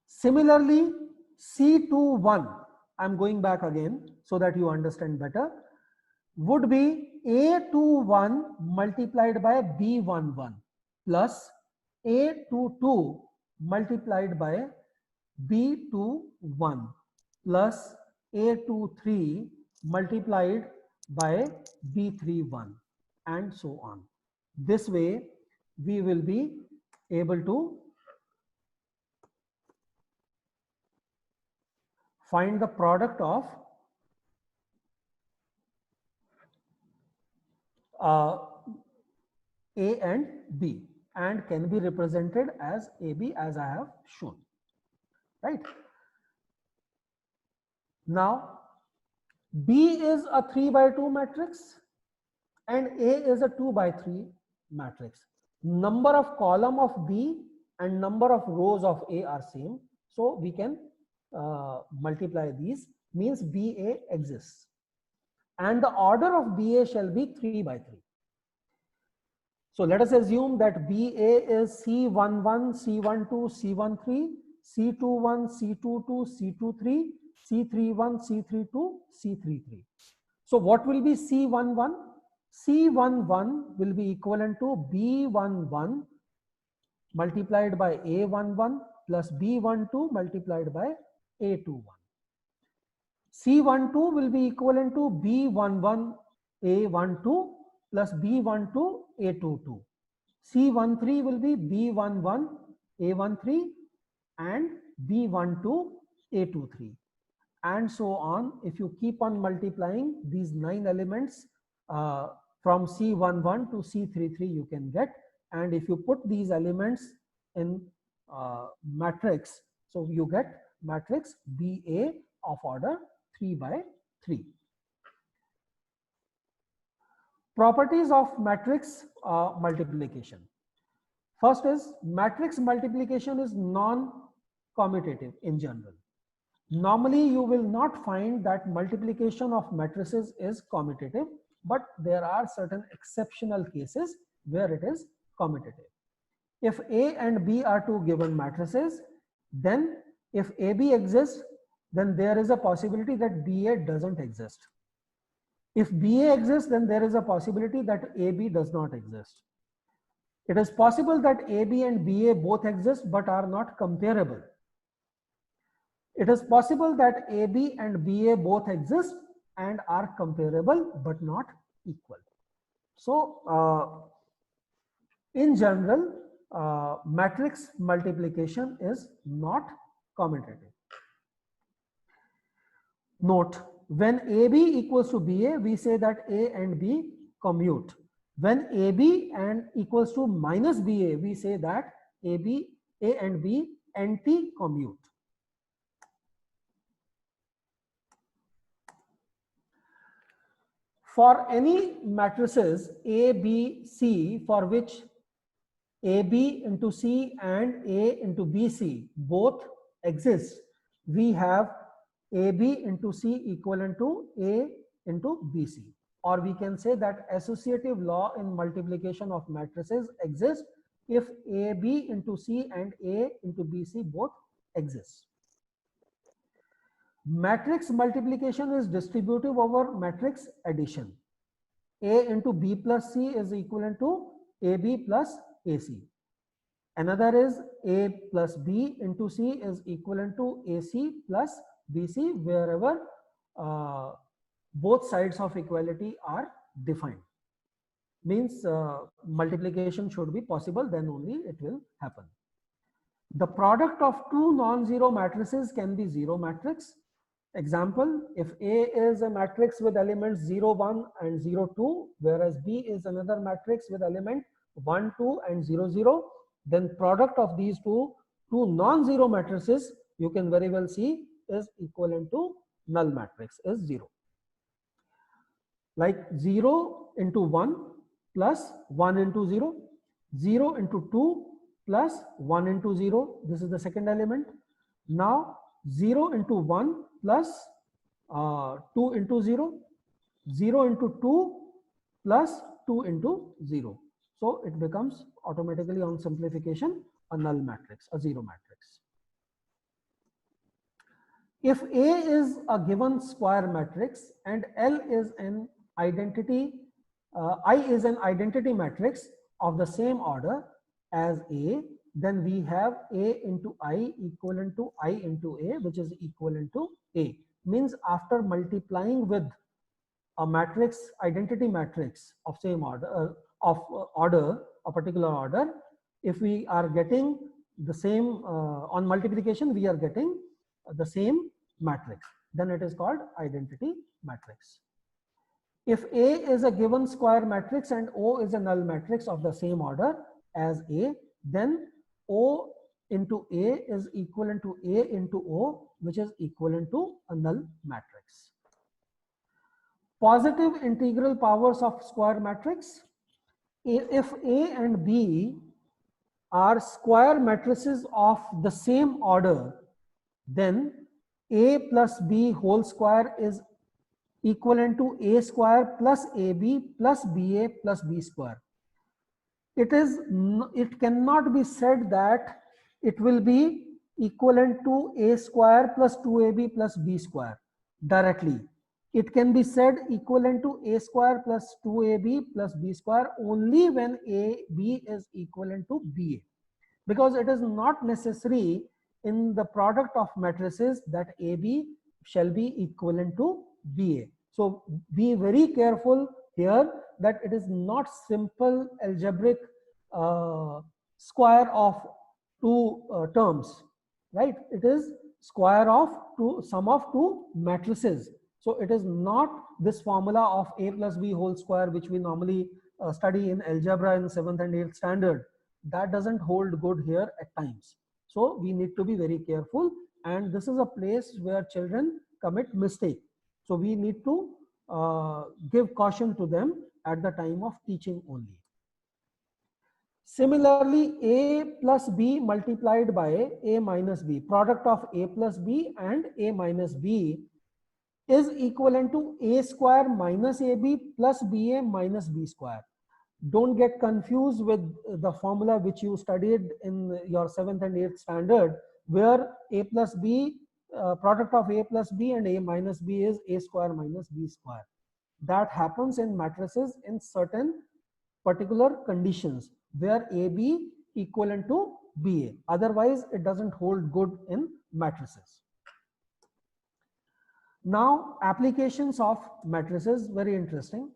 Similarly, C21, I'm going back again so that you understand better, would be A21 multiplied by B11 plus A22 multiplied by B21 plus A23 multiplied by B31 and so on. This way we will be able to find the product of A and B, and can be represented as AB as I have shown, right? Now, B is a 3 by 2 matrix and A is a 2 by 3 matrix. Number of column of B and number of rows of A are same. So we can multiply these, means BA exists. And the order of BA shall be 3 by 3. So let us assume that BA is C11, C12, C13, C21, C22, C23, C31, C32, C33. So what will be C11? C11 will be equivalent to B11 multiplied by A11 plus B12 multiplied by A21. C12 will be equivalent to B11 A12 plus B12 A22. C13 will be B11 A13 and B12 A23 and so on. If you keep on multiplying these 9 elements from C11 to C33 you can get, and if you put these elements in matrix, so you get matrix BA of order 3 by 3. Properties of matrix multiplication. First is matrix multiplication is non-commutative in general. Normally you will not find that multiplication of matrices is commutative, but there are certain exceptional cases where it is commutative. If A and B are two given matrices, then if AB exists, then there is a possibility that BA doesn't exist. If BA exists, then there is a possibility that AB does not exist. It is possible that AB and BA both exist but are not comparable. It is possible that AB and BA both exist and are comparable but not equal. So, in general, matrix multiplication is not commutative. Note, when AB equals to BA, we say that A and B commute. When AB and equals to minus BA, we say that A and B anti-commute. For any matrices A, B, C, for which AB into C and A into BC both exist, we have AB into C equivalent to A into BC. Or we can say that associative law in multiplication of matrices exists if AB into C and A into BC both exist. Matrix multiplication is distributive over matrix addition. A into B plus C is equivalent to AB plus AC. Another is A plus B into C is equivalent to AC plus BC wherever both sides of equality are defined. Means multiplication should be possible, then only it will happen. The product of two non-zero matrices can be zero matrix. Example, if A is a matrix with elements 0, 1 and 0, 2, whereas B is another matrix with element 1, 2 and 0, 0, then product of these two non-zero matrices you can very well see is equivalent to null matrix is 0. Like 0 into 1 plus 1 into 0, 0 into 2 plus 1 into 0, this is the second element. Now 0 into 1 plus 2 into 0, 0 into 2 plus 2 into 0. So it becomes automatically on simplification a null matrix, a zero matrix. If A is a given square matrix and L is an identity, I is an identity matrix of the same order as A, then we have A into I equivalent to I into A, which is equivalent to A. Means after multiplying with a matrix, identity matrix of same order, a particular order, if we are getting the same on multiplication, we are getting the same matrix, then it is called identity matrix. If A is a given square matrix and O is a null matrix of the same order as A, then O into A is equivalent to A into O, which is equivalent to a null matrix. Positive integral powers of square matrix. If A and B are square matrices of the same order, then A plus B whole square is equivalent to A square plus AB plus BA plus B square. It cannot be said that it will be equivalent to A square plus 2AB plus B square directly. It can be said equivalent to A square plus 2AB plus B square only when AB is equivalent to BA, because it is not necessary in the product of matrices that AB shall be equivalent to BA. So be very careful here that it is not simple algebraic square of two terms, right? It is square of sum of two matrices. So it is not this formula of A plus B whole square, which we normally study in algebra in 7th and 8th standard. That doesn't hold good here at times. So we need to be very careful, and this is a place where children commit mistake. So we need to give caution to them at the time of teaching only. Similarly, A plus B multiplied by A minus B, product of A plus B and A minus B is equivalent to A square minus AB plus BA minus B square. Don't get confused with the formula which you studied in your 7th and 8th standard, where A plus B, product of A plus B and A minus B is A square minus B square. That happens in matrices in certain particular conditions where AB equivalent to BA. Otherwise, it doesn't hold good in matrices. Now, applications of matrices, very interesting.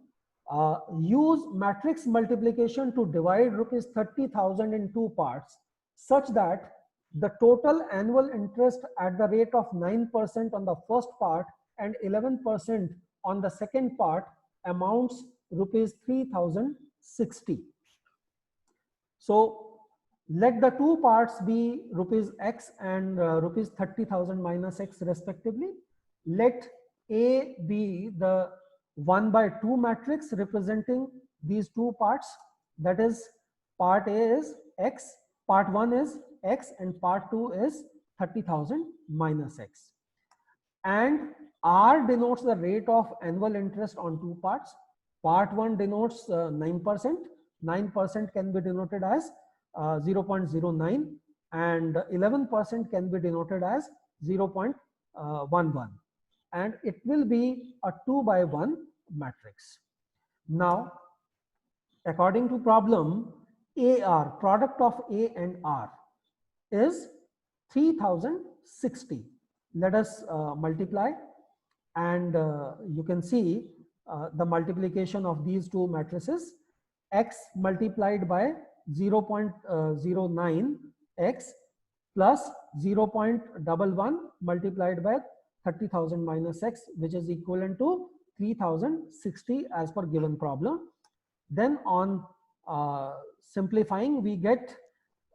Use matrix multiplication to divide rupees 30,000 in two parts such that the total annual interest at the rate of 9% on the first part and 11% on the second part amounts rupees 3,060. So let the two parts be rupees X and rupees 30,000 minus X respectively. Let A be the 1/2 matrix representing these two parts. That is, part A is X, part 1 is X, and part 2 is 30,000 minus X. And R denotes the rate of annual interest on two parts. Part 1 denotes 9%. 9% can be denoted as 0.09, and 11% can be denoted as 0.11. And it will be a 2/1 matrix. Now, according to problem, AR, product of A and R, is 3,060. Let us multiply, and you can see the multiplication of these two matrices. X multiplied by 0.09 X plus 0.11 multiplied by 30,000 minus X, which is equivalent to 3,060 as per given problem. Then on simplifying, we get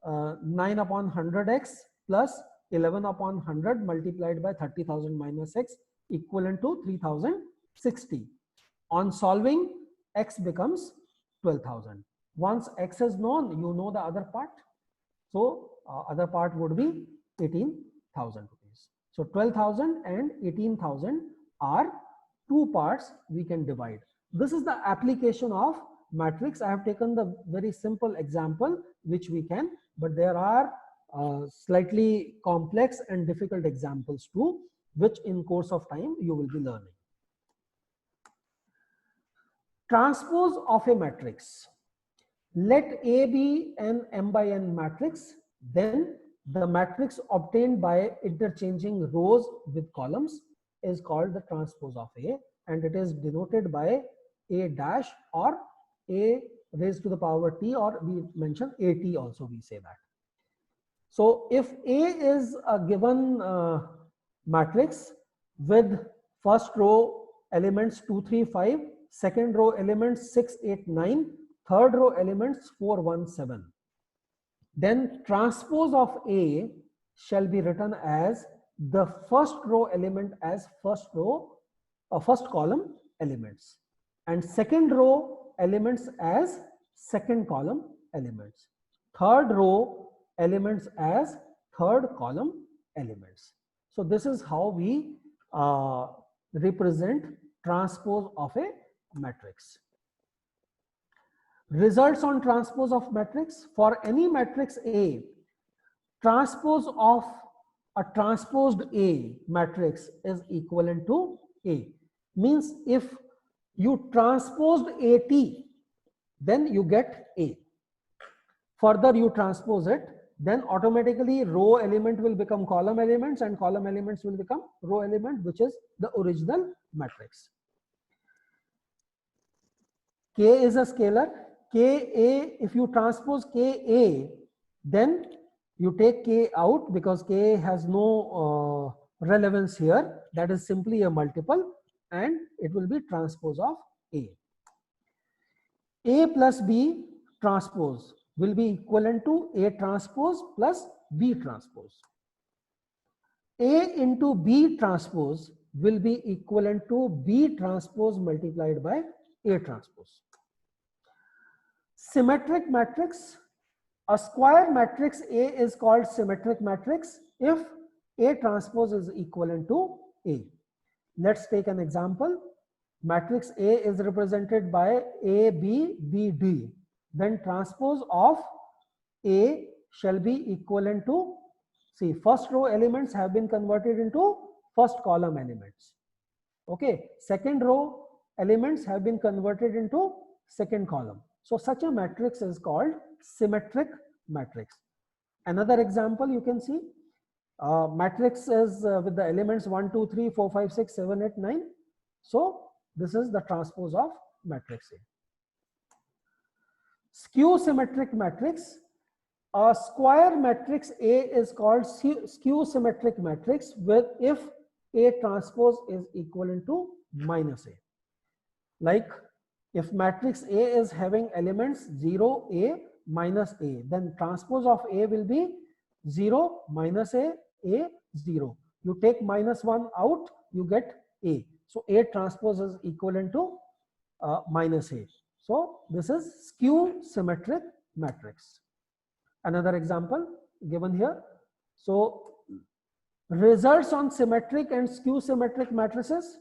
9 upon 100X plus 11 upon 100 multiplied by 30,000 minus X equivalent to 3,060. On solving, X becomes 12,000. Once X is known, you know the other part. So other part would be 18,000 rupees. So 12,000 and 18,000 are two parts we can divide. This is the application of matrix. I have taken the very simple example which we can, but there are slightly complex and difficult examples too, which in course of time you will be learning. Transpose of a matrix. Let A be an m by n matrix, then the matrix obtained by interchanging rows with columns is called the transpose of A, and it is denoted by A dash or A raised to the power t, or we mention AT also, we say that. So if A is a given matrix with first row elements 2, 3, 5, second row elements 6, 8, 9, third row elements 4, 1, 7, then transpose of A shall be written as the first row element as first column elements, and second row elements as second column elements, third row elements as third column elements. So this is how we represent transpose of a matrix. Results on transpose of matrix. For any matrix A, transpose of a transposed A matrix is equivalent to A. Means if you transposed AT, then you get A. Further you transpose it, then automatically row element will become column elements, and column elements will become row element, which is the original matrix. K is a scalar. Ka, if you transpose Ka, then you take K out because K has no relevance here. That is simply a multiple, and it will be transpose of A. A plus B transpose will be equivalent to A transpose plus B transpose. A into B transpose will be equivalent to B transpose multiplied by A transpose. Symmetric matrix. A square matrix A is called symmetric matrix if A transpose is equivalent to A. Let's take an example. Matrix A is represented by A, B, B, D. Then transpose of A shall be equivalent to, see, first row elements have been converted into first column elements. Okay, second row elements have been converted into second column. So such a matrix is called symmetric matrix. Another example you can see, matrix is with the elements 1, 2, 3, 4, 5, 6, 7, 8, 9. So this is the transpose of matrix A. Skew symmetric matrix. A square matrix A is called skew symmetric matrix with if A transpose is equivalent to minus A. Like if matrix A is having elements 0, A, minus A, then transpose of A will be 0, minus A, 0. You take minus 1 out, you get A. So A transpose is equivalent to minus A. So this is skew symmetric matrix. Another example given here. So results on symmetric and skew symmetric matrices.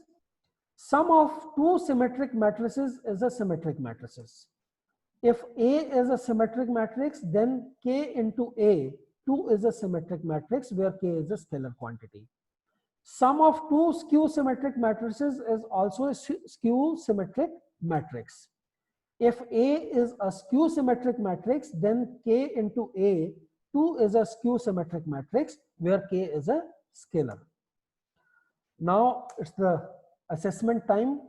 Sum of two symmetric matrices is a symmetric matrices. If A is a symmetric matrix, then K into A, 2 is a symmetric matrix where K is a scalar quantity. Sum of two skew symmetric matrices is also a skew symmetric matrix. If A is a skew symmetric matrix, then K into A, 2 is a skew symmetric matrix where K is a scalar. Now it's the assessment time.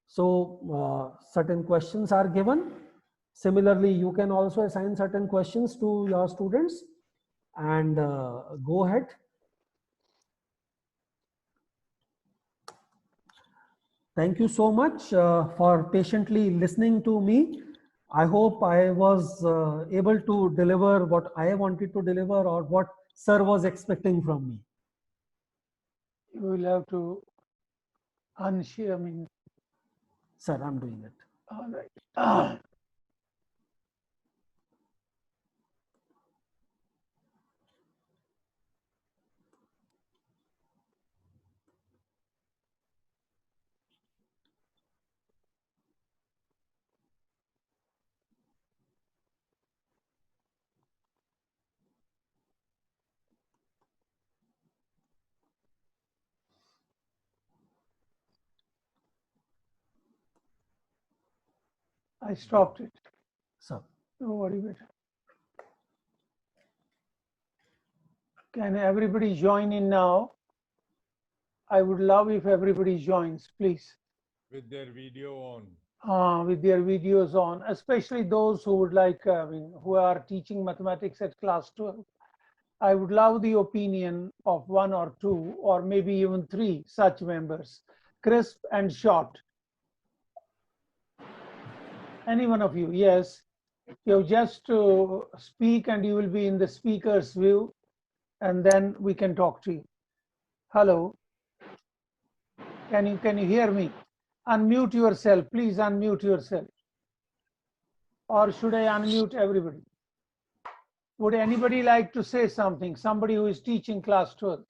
So certain questions are given. Similarly, you can also assign certain questions to your students and go ahead. Thank you so much for patiently listening to me. I hope I was able to deliver what I wanted to deliver or what sir was expecting from me. You will have to unshare. Sir, I'm doing it. All right. I stopped it. So, Don't worry about it. Can everybody join in now? I would love if everybody joins, please. With their video on. With their videos on, especially those who would like, who are teaching mathematics at class 12. I would love the opinion of one or two, or maybe even three such members, crisp and short. Any one of you, yes. You have just to speak and you will be in the speaker's view, and then we can talk to you. Hello. Can you hear me? Unmute yourself, please unmute yourself. Or should I unmute everybody? Would anybody like to say something? Somebody who is teaching class 12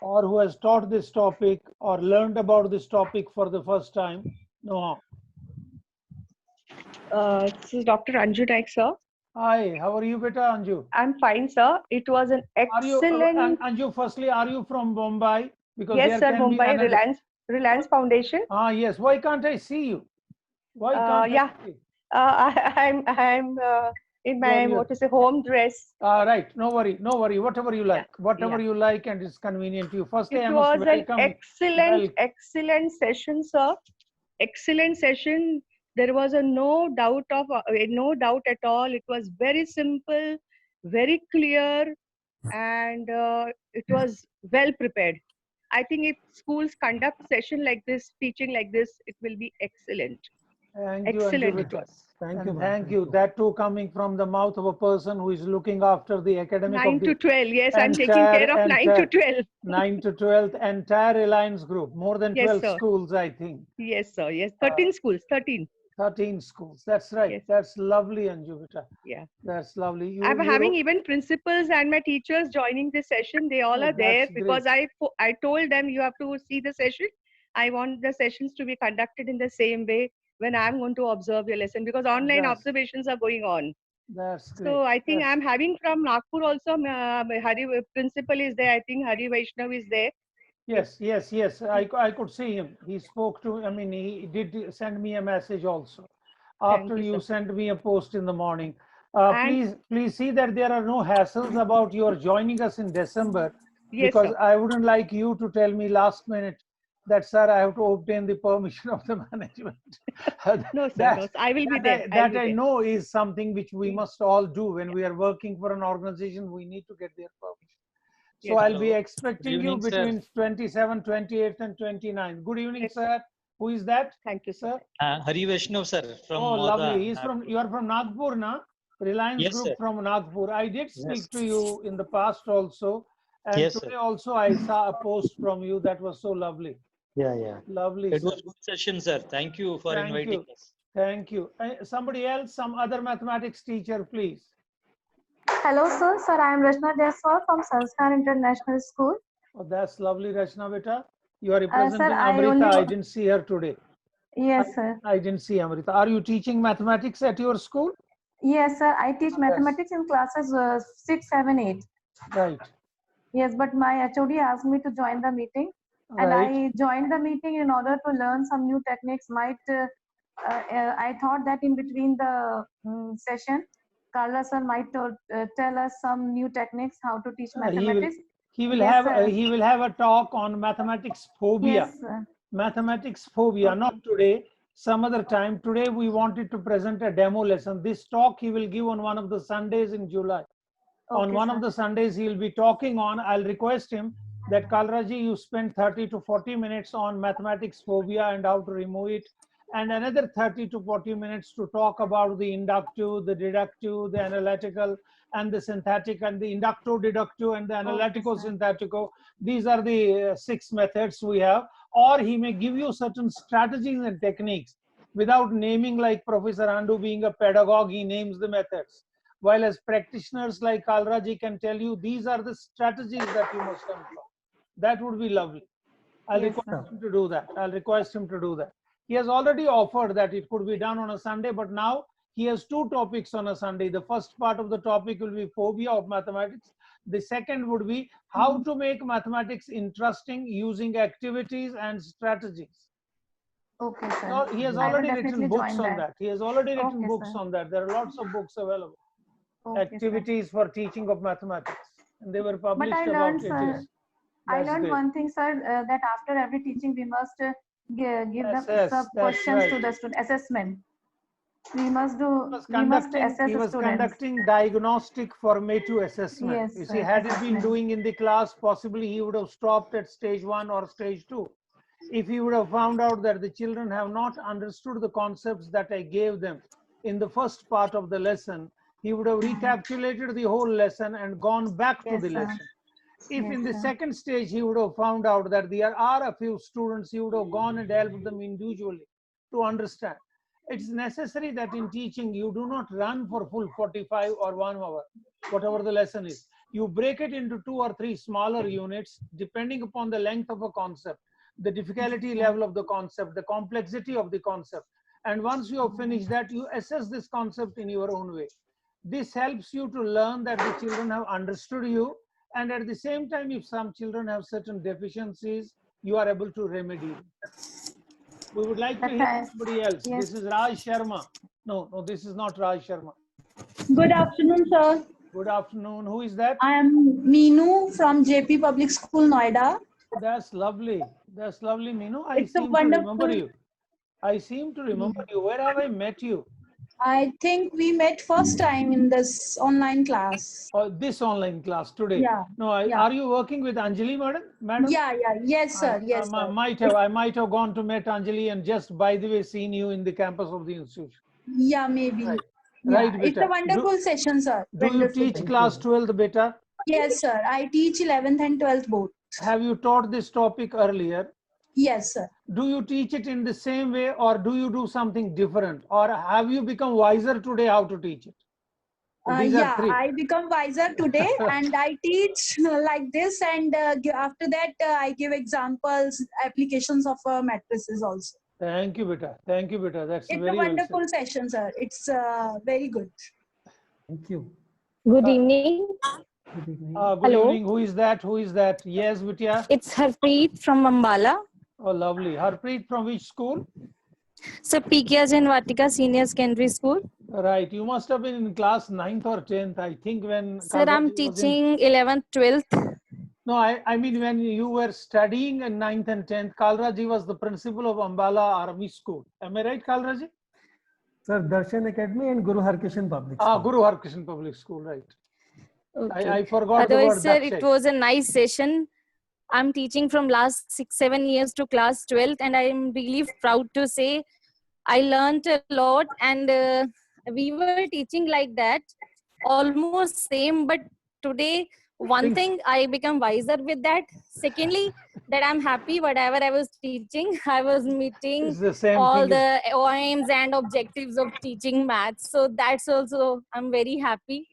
or who has taught this topic or learned about this topic for the first time? No. This is Dr. Anju Naik, sir. Hi, how are you, beta Anju? I'm fine, sir. It was an Are you, excellent. Anju, firstly, are you from Mumbai? Because Yes, there sir. can be Mumbai another. Reliance Foundation. Yes. Why can't I see you? Why can't Yeah. I see? I'm in my You're- what to say home dress. Right. No worry. No worry. Whatever you like. Whatever Yeah. you like and it's convenient to you. Firstly, I It must was an welcome. excellent session, sir. Excellent session. There was no doubt at all. It was very simple, very clear, and it was well prepared. I think if schools conduct session like this, teaching like this, it will be excellent. Thank you, Excellent Anju. it was. thank you. And ma'am. thank you. That too coming from the mouth of a person who is looking after the academic 9 of to the 12. Yes, I'm taking care of 9 to 12. 9 to 12th entire Reliance group. More than Yes, 12 sir. schools, I think. Yes, sir. Yes, 13 schools. 13. 13 schools. That's right. Yes. That's lovely, Anju. Yeah. That's lovely. I'm having even principals and my teachers joining this session. They all Oh, are there that's because I told them you have to see the session. I want the sessions to be conducted in the same way when I'm going to observe your lesson, because online That's- observations are going on. That's great. So I think That's- I'm having from Nagpur also, Hari principal is there. I think Hari Vaishnav is there. Yes. I could see him. He spoke to, I mean, he did send me a message also. After you, you sir. sent me a post in the morning. And- Please see that there are no hassles about your joining us in December, Yes, because sir. I wouldn't like you to tell me last minute that, sir, I have to obtain the permission of the management. No, sir. No, I will be there. That I know is something which we must all do when we are working for an organization. We need to get their permission. So Yes, I'll be hello. expecting Good you evening, sir. between 27, 28, and 29. Good evening, Yes. sir. Who is that? Thank you, sir. Sir? Hari Vaishnav, sir, from Oh, Moda, lovely. He's from, Nagpur. you are from Nagpur, na? Reliance Yes, Group sir. from Nagpur. I did speak Yes. to you in the past also. And Yes, today sir. also I saw a post from you that was so lovely. Yeah. Lovely, It sir. was a good session, sir. Thank you for Thank inviting you. us. Thank you. Somebody else, some other mathematics teacher, please. Hello, sir. Sir, I am Rachna Jaiswal from Sanskar International School. Oh, that's lovely, Rachna beta. You are representing I Amrita. only- I didn't see her today. Yes, sir. I didn't see Amrita. Are you teaching mathematics at your school? Yes, sir. I teach mathematics in classes 6, 7, 8. Right. Yes, but my HOD asked me to join the meeting, and Right. I joined the meeting in order to learn some new techniques. I thought that in between the session, Carla sir might tell us some new techniques how to teach mathematics. He will Yes, have sir. he will have a talk on mathematics phobia. Yes, sir. Mathematics phobia, not today, some other time. Today we wanted to present a demo lesson. This talk he will give on one of the Sundays in July. On Okay, one sir. of the Sundays he will be talking on, I'll request him that, Kalraji, you spend 30 to 40 minutes on mathematics phobia and how to remove it, and another 30 to 40 minutes to talk about the inductive, the deductive, the analytical, and the synthetic, and the inductive, deductive, and the analytical, sir. synthetical. These are the 6 methods we have. Or he may give you certain strategies and techniques without naming, like Professor Andu being a pedagogue, he names the methods. While as practitioners like Kalraji can tell you, these are the strategies that you must employ. That would be lovely. I'll Yes, request sir. him to do that. I'll request him to do that. He has already offered that it could be done on a Sunday, but now he has 2 topics on a Sunday. The first part of the topic will be phobia of mathematics. The second would be how to make mathematics interesting using activities and strategies. Okay, sir. No, he has I will already definitely written books join on that. He has already written Okay, books sir. on that. There are lots of books available. Okay, sir. Activities for teaching of mathematics. And they were published I about learned, 8 sir, years. I That's learned great. one thing, sir, that after every teaching, we must give the Assess, sub that's questions to right. the student assessment. We must do. He We must assess he the was students. conducting diagnostic formative assessment. Yes, You see, sir, had it been assessment. doing in the class, possibly he would have stopped at stage 1 or stage 2. If he would have found out that the children have not understood the concepts that I gave them in the first part of the lesson, he would have recapitulated the whole lesson and gone back to Yes, the sir. lesson. If Yes, in the sir. second stage he would have found out that there are a few students, he would have gone and helped them individually to understand. It's necessary that in teaching you do not run for full 45 or 1 hour, whatever the lesson is. You break it into 2 or 3 smaller units depending upon the length of a concept, the difficulty level of the concept, the complexity of the concept. And once you have finished that, you assess this concept in your own way. This helps you to learn that the children have understood you, and at the same time, if some children have certain deficiencies, you are able to remedy them. We would like to That's hear right. somebody else. Yes. This is Raj Sharma. No, this is not Raj Sharma. Good afternoon, sir. Good afternoon. Who is that? I am Meenu from JP Public School, Noida. That's lovely. That's lovely, Meenu. I It's a seem to remember wonderful. you. I seem to remember you. Where have I met you? I think we met first time in this online class. Oh, this online class today. Yeah. No, Yeah. are you working with Anjali, madam? Yeah. Yes, sir. Yes, I sir. might have gone to meet Anjali and just by the way seen you in the campus of the institution. Yeah, maybe. Right. Yeah. Right, It's beta. a wonderful session, sir. Do you Wonderful. teach class 12th, beta? Yes, sir. I teach 11th and 12th both. Have you taught this topic earlier? Yes, sir. Do you teach it in the same way or do you do something different? Or have you become wiser today how to teach it? These are Yeah, three. I become wiser today and I teach like this, and after that I give examples, applications of matrices also. Thank you, beta. Thank you, beta. That's It's very a well wonderful said. session, sir. It's very good. Thank you. Good evening. Good evening. Good Hello. evening. Who is that? Who is that? Yes, Vidya. It's Harpreet from Ambala. Oh, lovely. Harpreet, from which school? So PKS in Vatika Senior Secondary School. Right. You must have been in class 9th or 10th, I think, when. Sir, I'm Kalraji was in- teaching 11th, 12th. No, I mean, when you were studying in 9th and 10th, Kalraji was the principal of Ambala Army School. Am I right, Kalraji? Sir, Darshan Academy and Guru Harkishan Public School. Guru Harkishan Public School, right. Okay. I forgot the Otherwise, word. sir, Dakshay. it was a nice session. I'm teaching from last 6-7 years to class 12th, and I'm really proud to say I learned a lot, and we were teaching like that, almost same, but today one thing I become wiser with that. Secondly, that I'm happy whatever I was teaching, I was meeting It's the same all thing. the aims and objectives of teaching maths. So that's also, I'm very happy.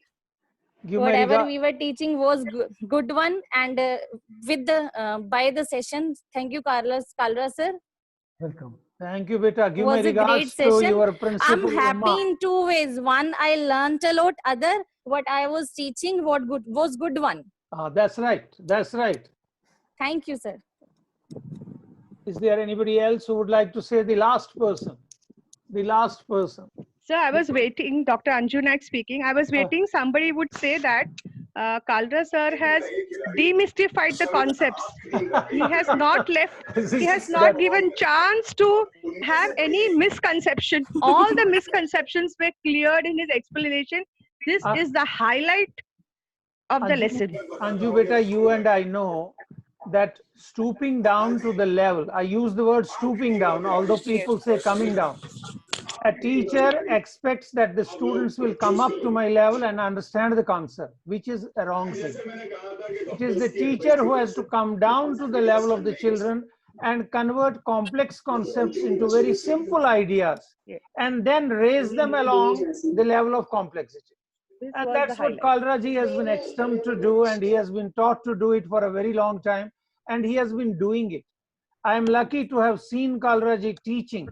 Give my Whatever regard. we were teaching was good one, and with the by the session, thank you, Kalra sir. Welcome. Thank you, beta. Give my Was a great regards to session. your I'm principal. happy Amma. in two ways. One, I learned a lot. Other, what I was teaching, what good was good one. That's right. That's right. Thank you, sir. Is there anybody else who would like to say the last person? The last person. So I was waiting, Dr. Anju Naik speaking. I was waiting somebody would say that Kalra sir has demystified the concepts. He has not left, he has not given chance to have any misconception. All the misconceptions were cleared in his explanation. This is the highlight of the lesson. Anju beta, you and I know that stooping down to the level, I use the word stooping down, although people say coming down. A teacher expects that the students will come up to my level and understand the concept, which is a wrong thing. It is the teacher who has to come down to the level of the children and convert complex concepts into very simple ideas and then raise them along the level of complexity. And that's what Kalraji has been accustomed to do, and he has been taught to do it for a very long time, and he has been doing it. I am lucky to have seen Kalraji teaching,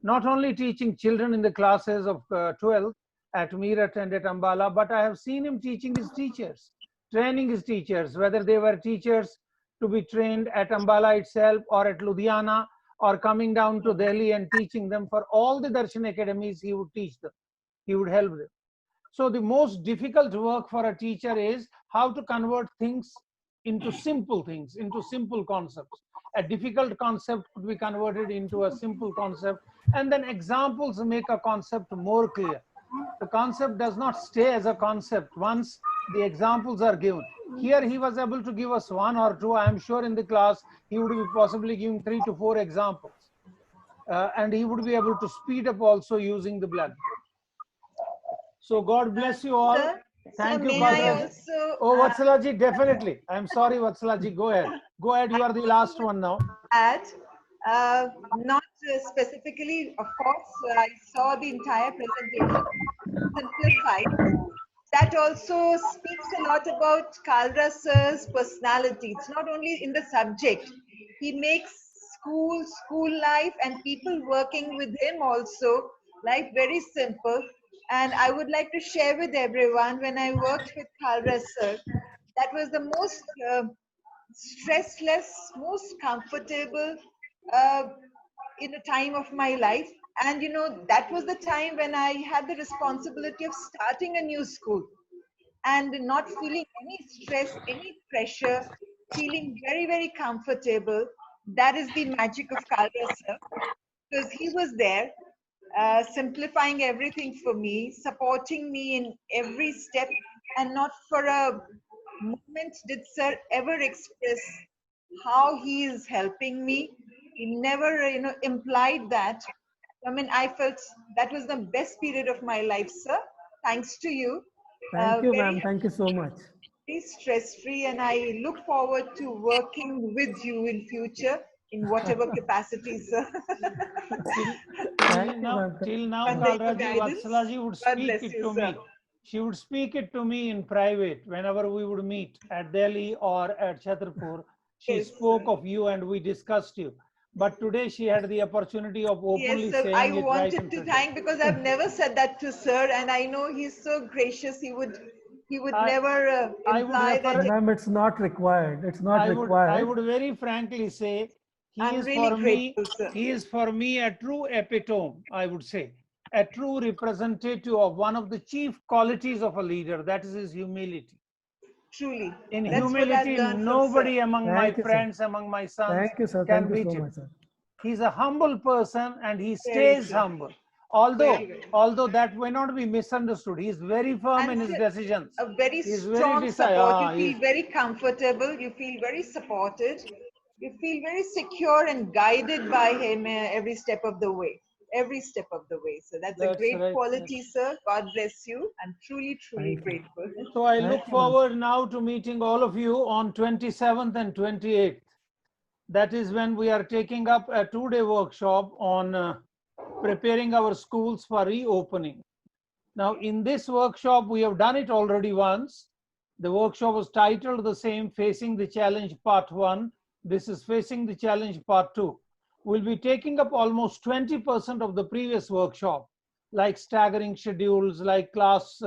not only teaching children in the classes of 12 at Meerut and at Ambala, but I have seen him teaching his teachers, training his teachers, whether they were teachers to be trained at Ambala itself or at Ludhiana or coming down to Delhi and teaching them. For all the Darshan academies, he would teach them. He would help them. So the most difficult work for a teacher is how to convert things into simple things, into simple concepts. A difficult concept could be converted into a simple concept, and then examples make a concept more clear. The concept does not stay as a concept once the examples are given. Here he was able to give us one or two. I am sure in the class he would be possibly giving 3 to 4 examples. And he would be able to speed up also using the Blackboard. So God bless you all. Sir, Thank you, may I Kadraji. also Oh, Vatsalaji, definitely. I'm sorry, Vatsalaji. Go ahead. Go ahead. You are the last one now. add, not specifically, of course, I saw the entire presentation, simplified. That also speaks a lot about Kalra sir's personality. It's not only in the subject. He makes school life and people working with him also life very simple. And I would like to share with everyone, when I worked with Kalra sir, that was the most stressless, most comfortable in a time of my life. And you know, that was the time when I had the responsibility of starting a new school and not feeling any stress, any pressure, feeling very, very comfortable. That is the magic of Kalra sir, because he was there, simplifying everything for me, supporting me in every step, and not for a moment did sir ever express how he is helping me. He never, implied that. I mean, I felt that was the best period of my life, sir. Thanks to you. Thank you, Very ma'am. Thank you so much. stress-free, and I look forward to working with you in future in whatever capacity, sir. Thank you, ma'am. Till now, And thank you, Kalraji, guidance. Vatsalaji would God speak bless it you, to sir. me. She would speak it to me in private whenever we would meet at Delhi or at Chhatarpur. She Yes, spoke sir. of you and we discussed you. But today she had the opportunity of openly Yes, sir. I saying it right wanted in to front. thank, because I've never said that to sir, and I know he's so gracious. He would never I would imply refer- that. Ma'am, it's not required. It's not I required. would very frankly say he I'm is really for me. grateful, sir. He is for me a true epitome. I would say a true representative of one of the chief qualities of a leader. That is his humility. Truly. In That's what I've humility, learned from nobody sir. among my Thank you, sir. friends, among my sons, Thank you, sir. can Thank you beat so him. much, sir. He's a humble person and he Very stays true. humble. Although, Very, very. although that may not be misunderstood, he is very firm in And his sir, decisions. a very He is very strong support. You he's- feel very comfortable. You feel very supported. You feel very secure and guided by him every step of the way. Every step of the way. So that's a That's great right, quality, sir. God bless you. I'm truly, truly Thank you. grateful. So I Thank look you, ma'am. forward now to meeting all of you on 27th and 28th. That is when we are taking up a 2-day workshop on preparing our schools for reopening. Now, in this workshop, we have done it already once. The workshop was titled the same, Facing the Challenge Part 1. This is Facing the Challenge Part 2. We'll be taking up almost 20% of the previous workshop, like staggering schedules, like class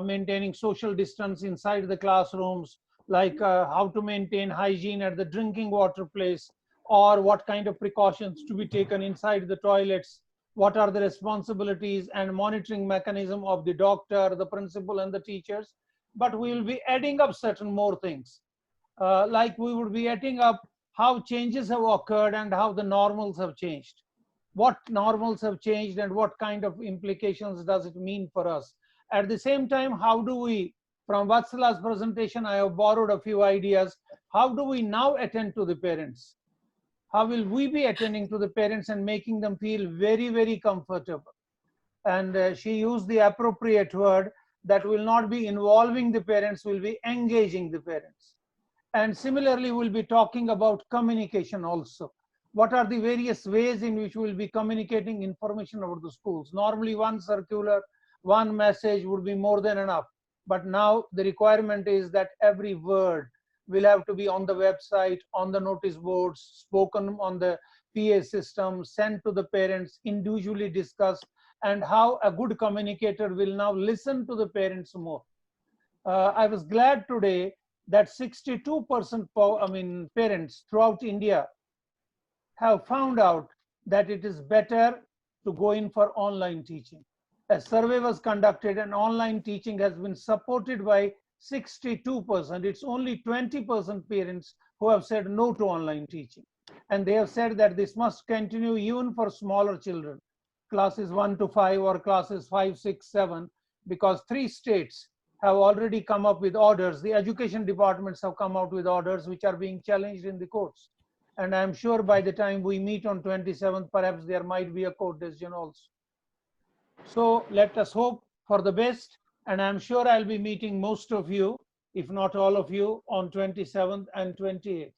maintaining social distance inside the classrooms, like how to maintain hygiene at the drinking water place, or what kind of precautions to be taken inside the toilets, what are the responsibilities and monitoring mechanism of the doctor, the principal, and the teachers. But we will be adding up certain more things. Like we would be adding up how changes have occurred and how the normals have changed. What normals have changed and what kind of implications does it mean for us? At the same time, how do we, from Vatsala's presentation, I have borrowed a few ideas. How do we now attend to the parents? How will we be attending to the parents and making them feel very, very comfortable? And she used the appropriate word that will not be involving the parents, will be engaging the parents. And similarly, we'll be talking about communication also. What are the various ways in which we'll be communicating information about the schools? Normally, one circular, one message would be more than enough. But now the requirement is that every word will have to be on the website, on the notice boards, spoken on the PA system, sent to the parents, individually discussed, and how a good communicator will now listen to the parents more. I was glad today that 62% parents throughout India have found out that it is better to go in for online teaching. A survey was conducted and online teaching has been supported by 62%. It's only 20% parents who have said no to online teaching. And they have said that this must continue even for smaller children, classes 1 to 5 or classes 5, 6, 7, because 3 states have already come up with orders. The education departments have come out with orders which are being challenged in the courts. And I'm sure by the time we meet on 27th, perhaps there might be a court decision also. So let us hope for the best. And I'm sure I'll be meeting most of you, if not all of you, on 27th and 28th.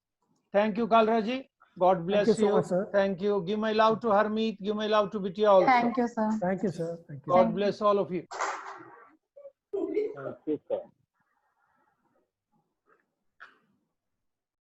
Thank you, Kalraji. God bless Thank you so much, sir. Thank you. Give my love to Harmeet. Give my love to Bitya also. Thank you, sir. Thank you, sir. Thank you. God bless all of you. Thank you, sir.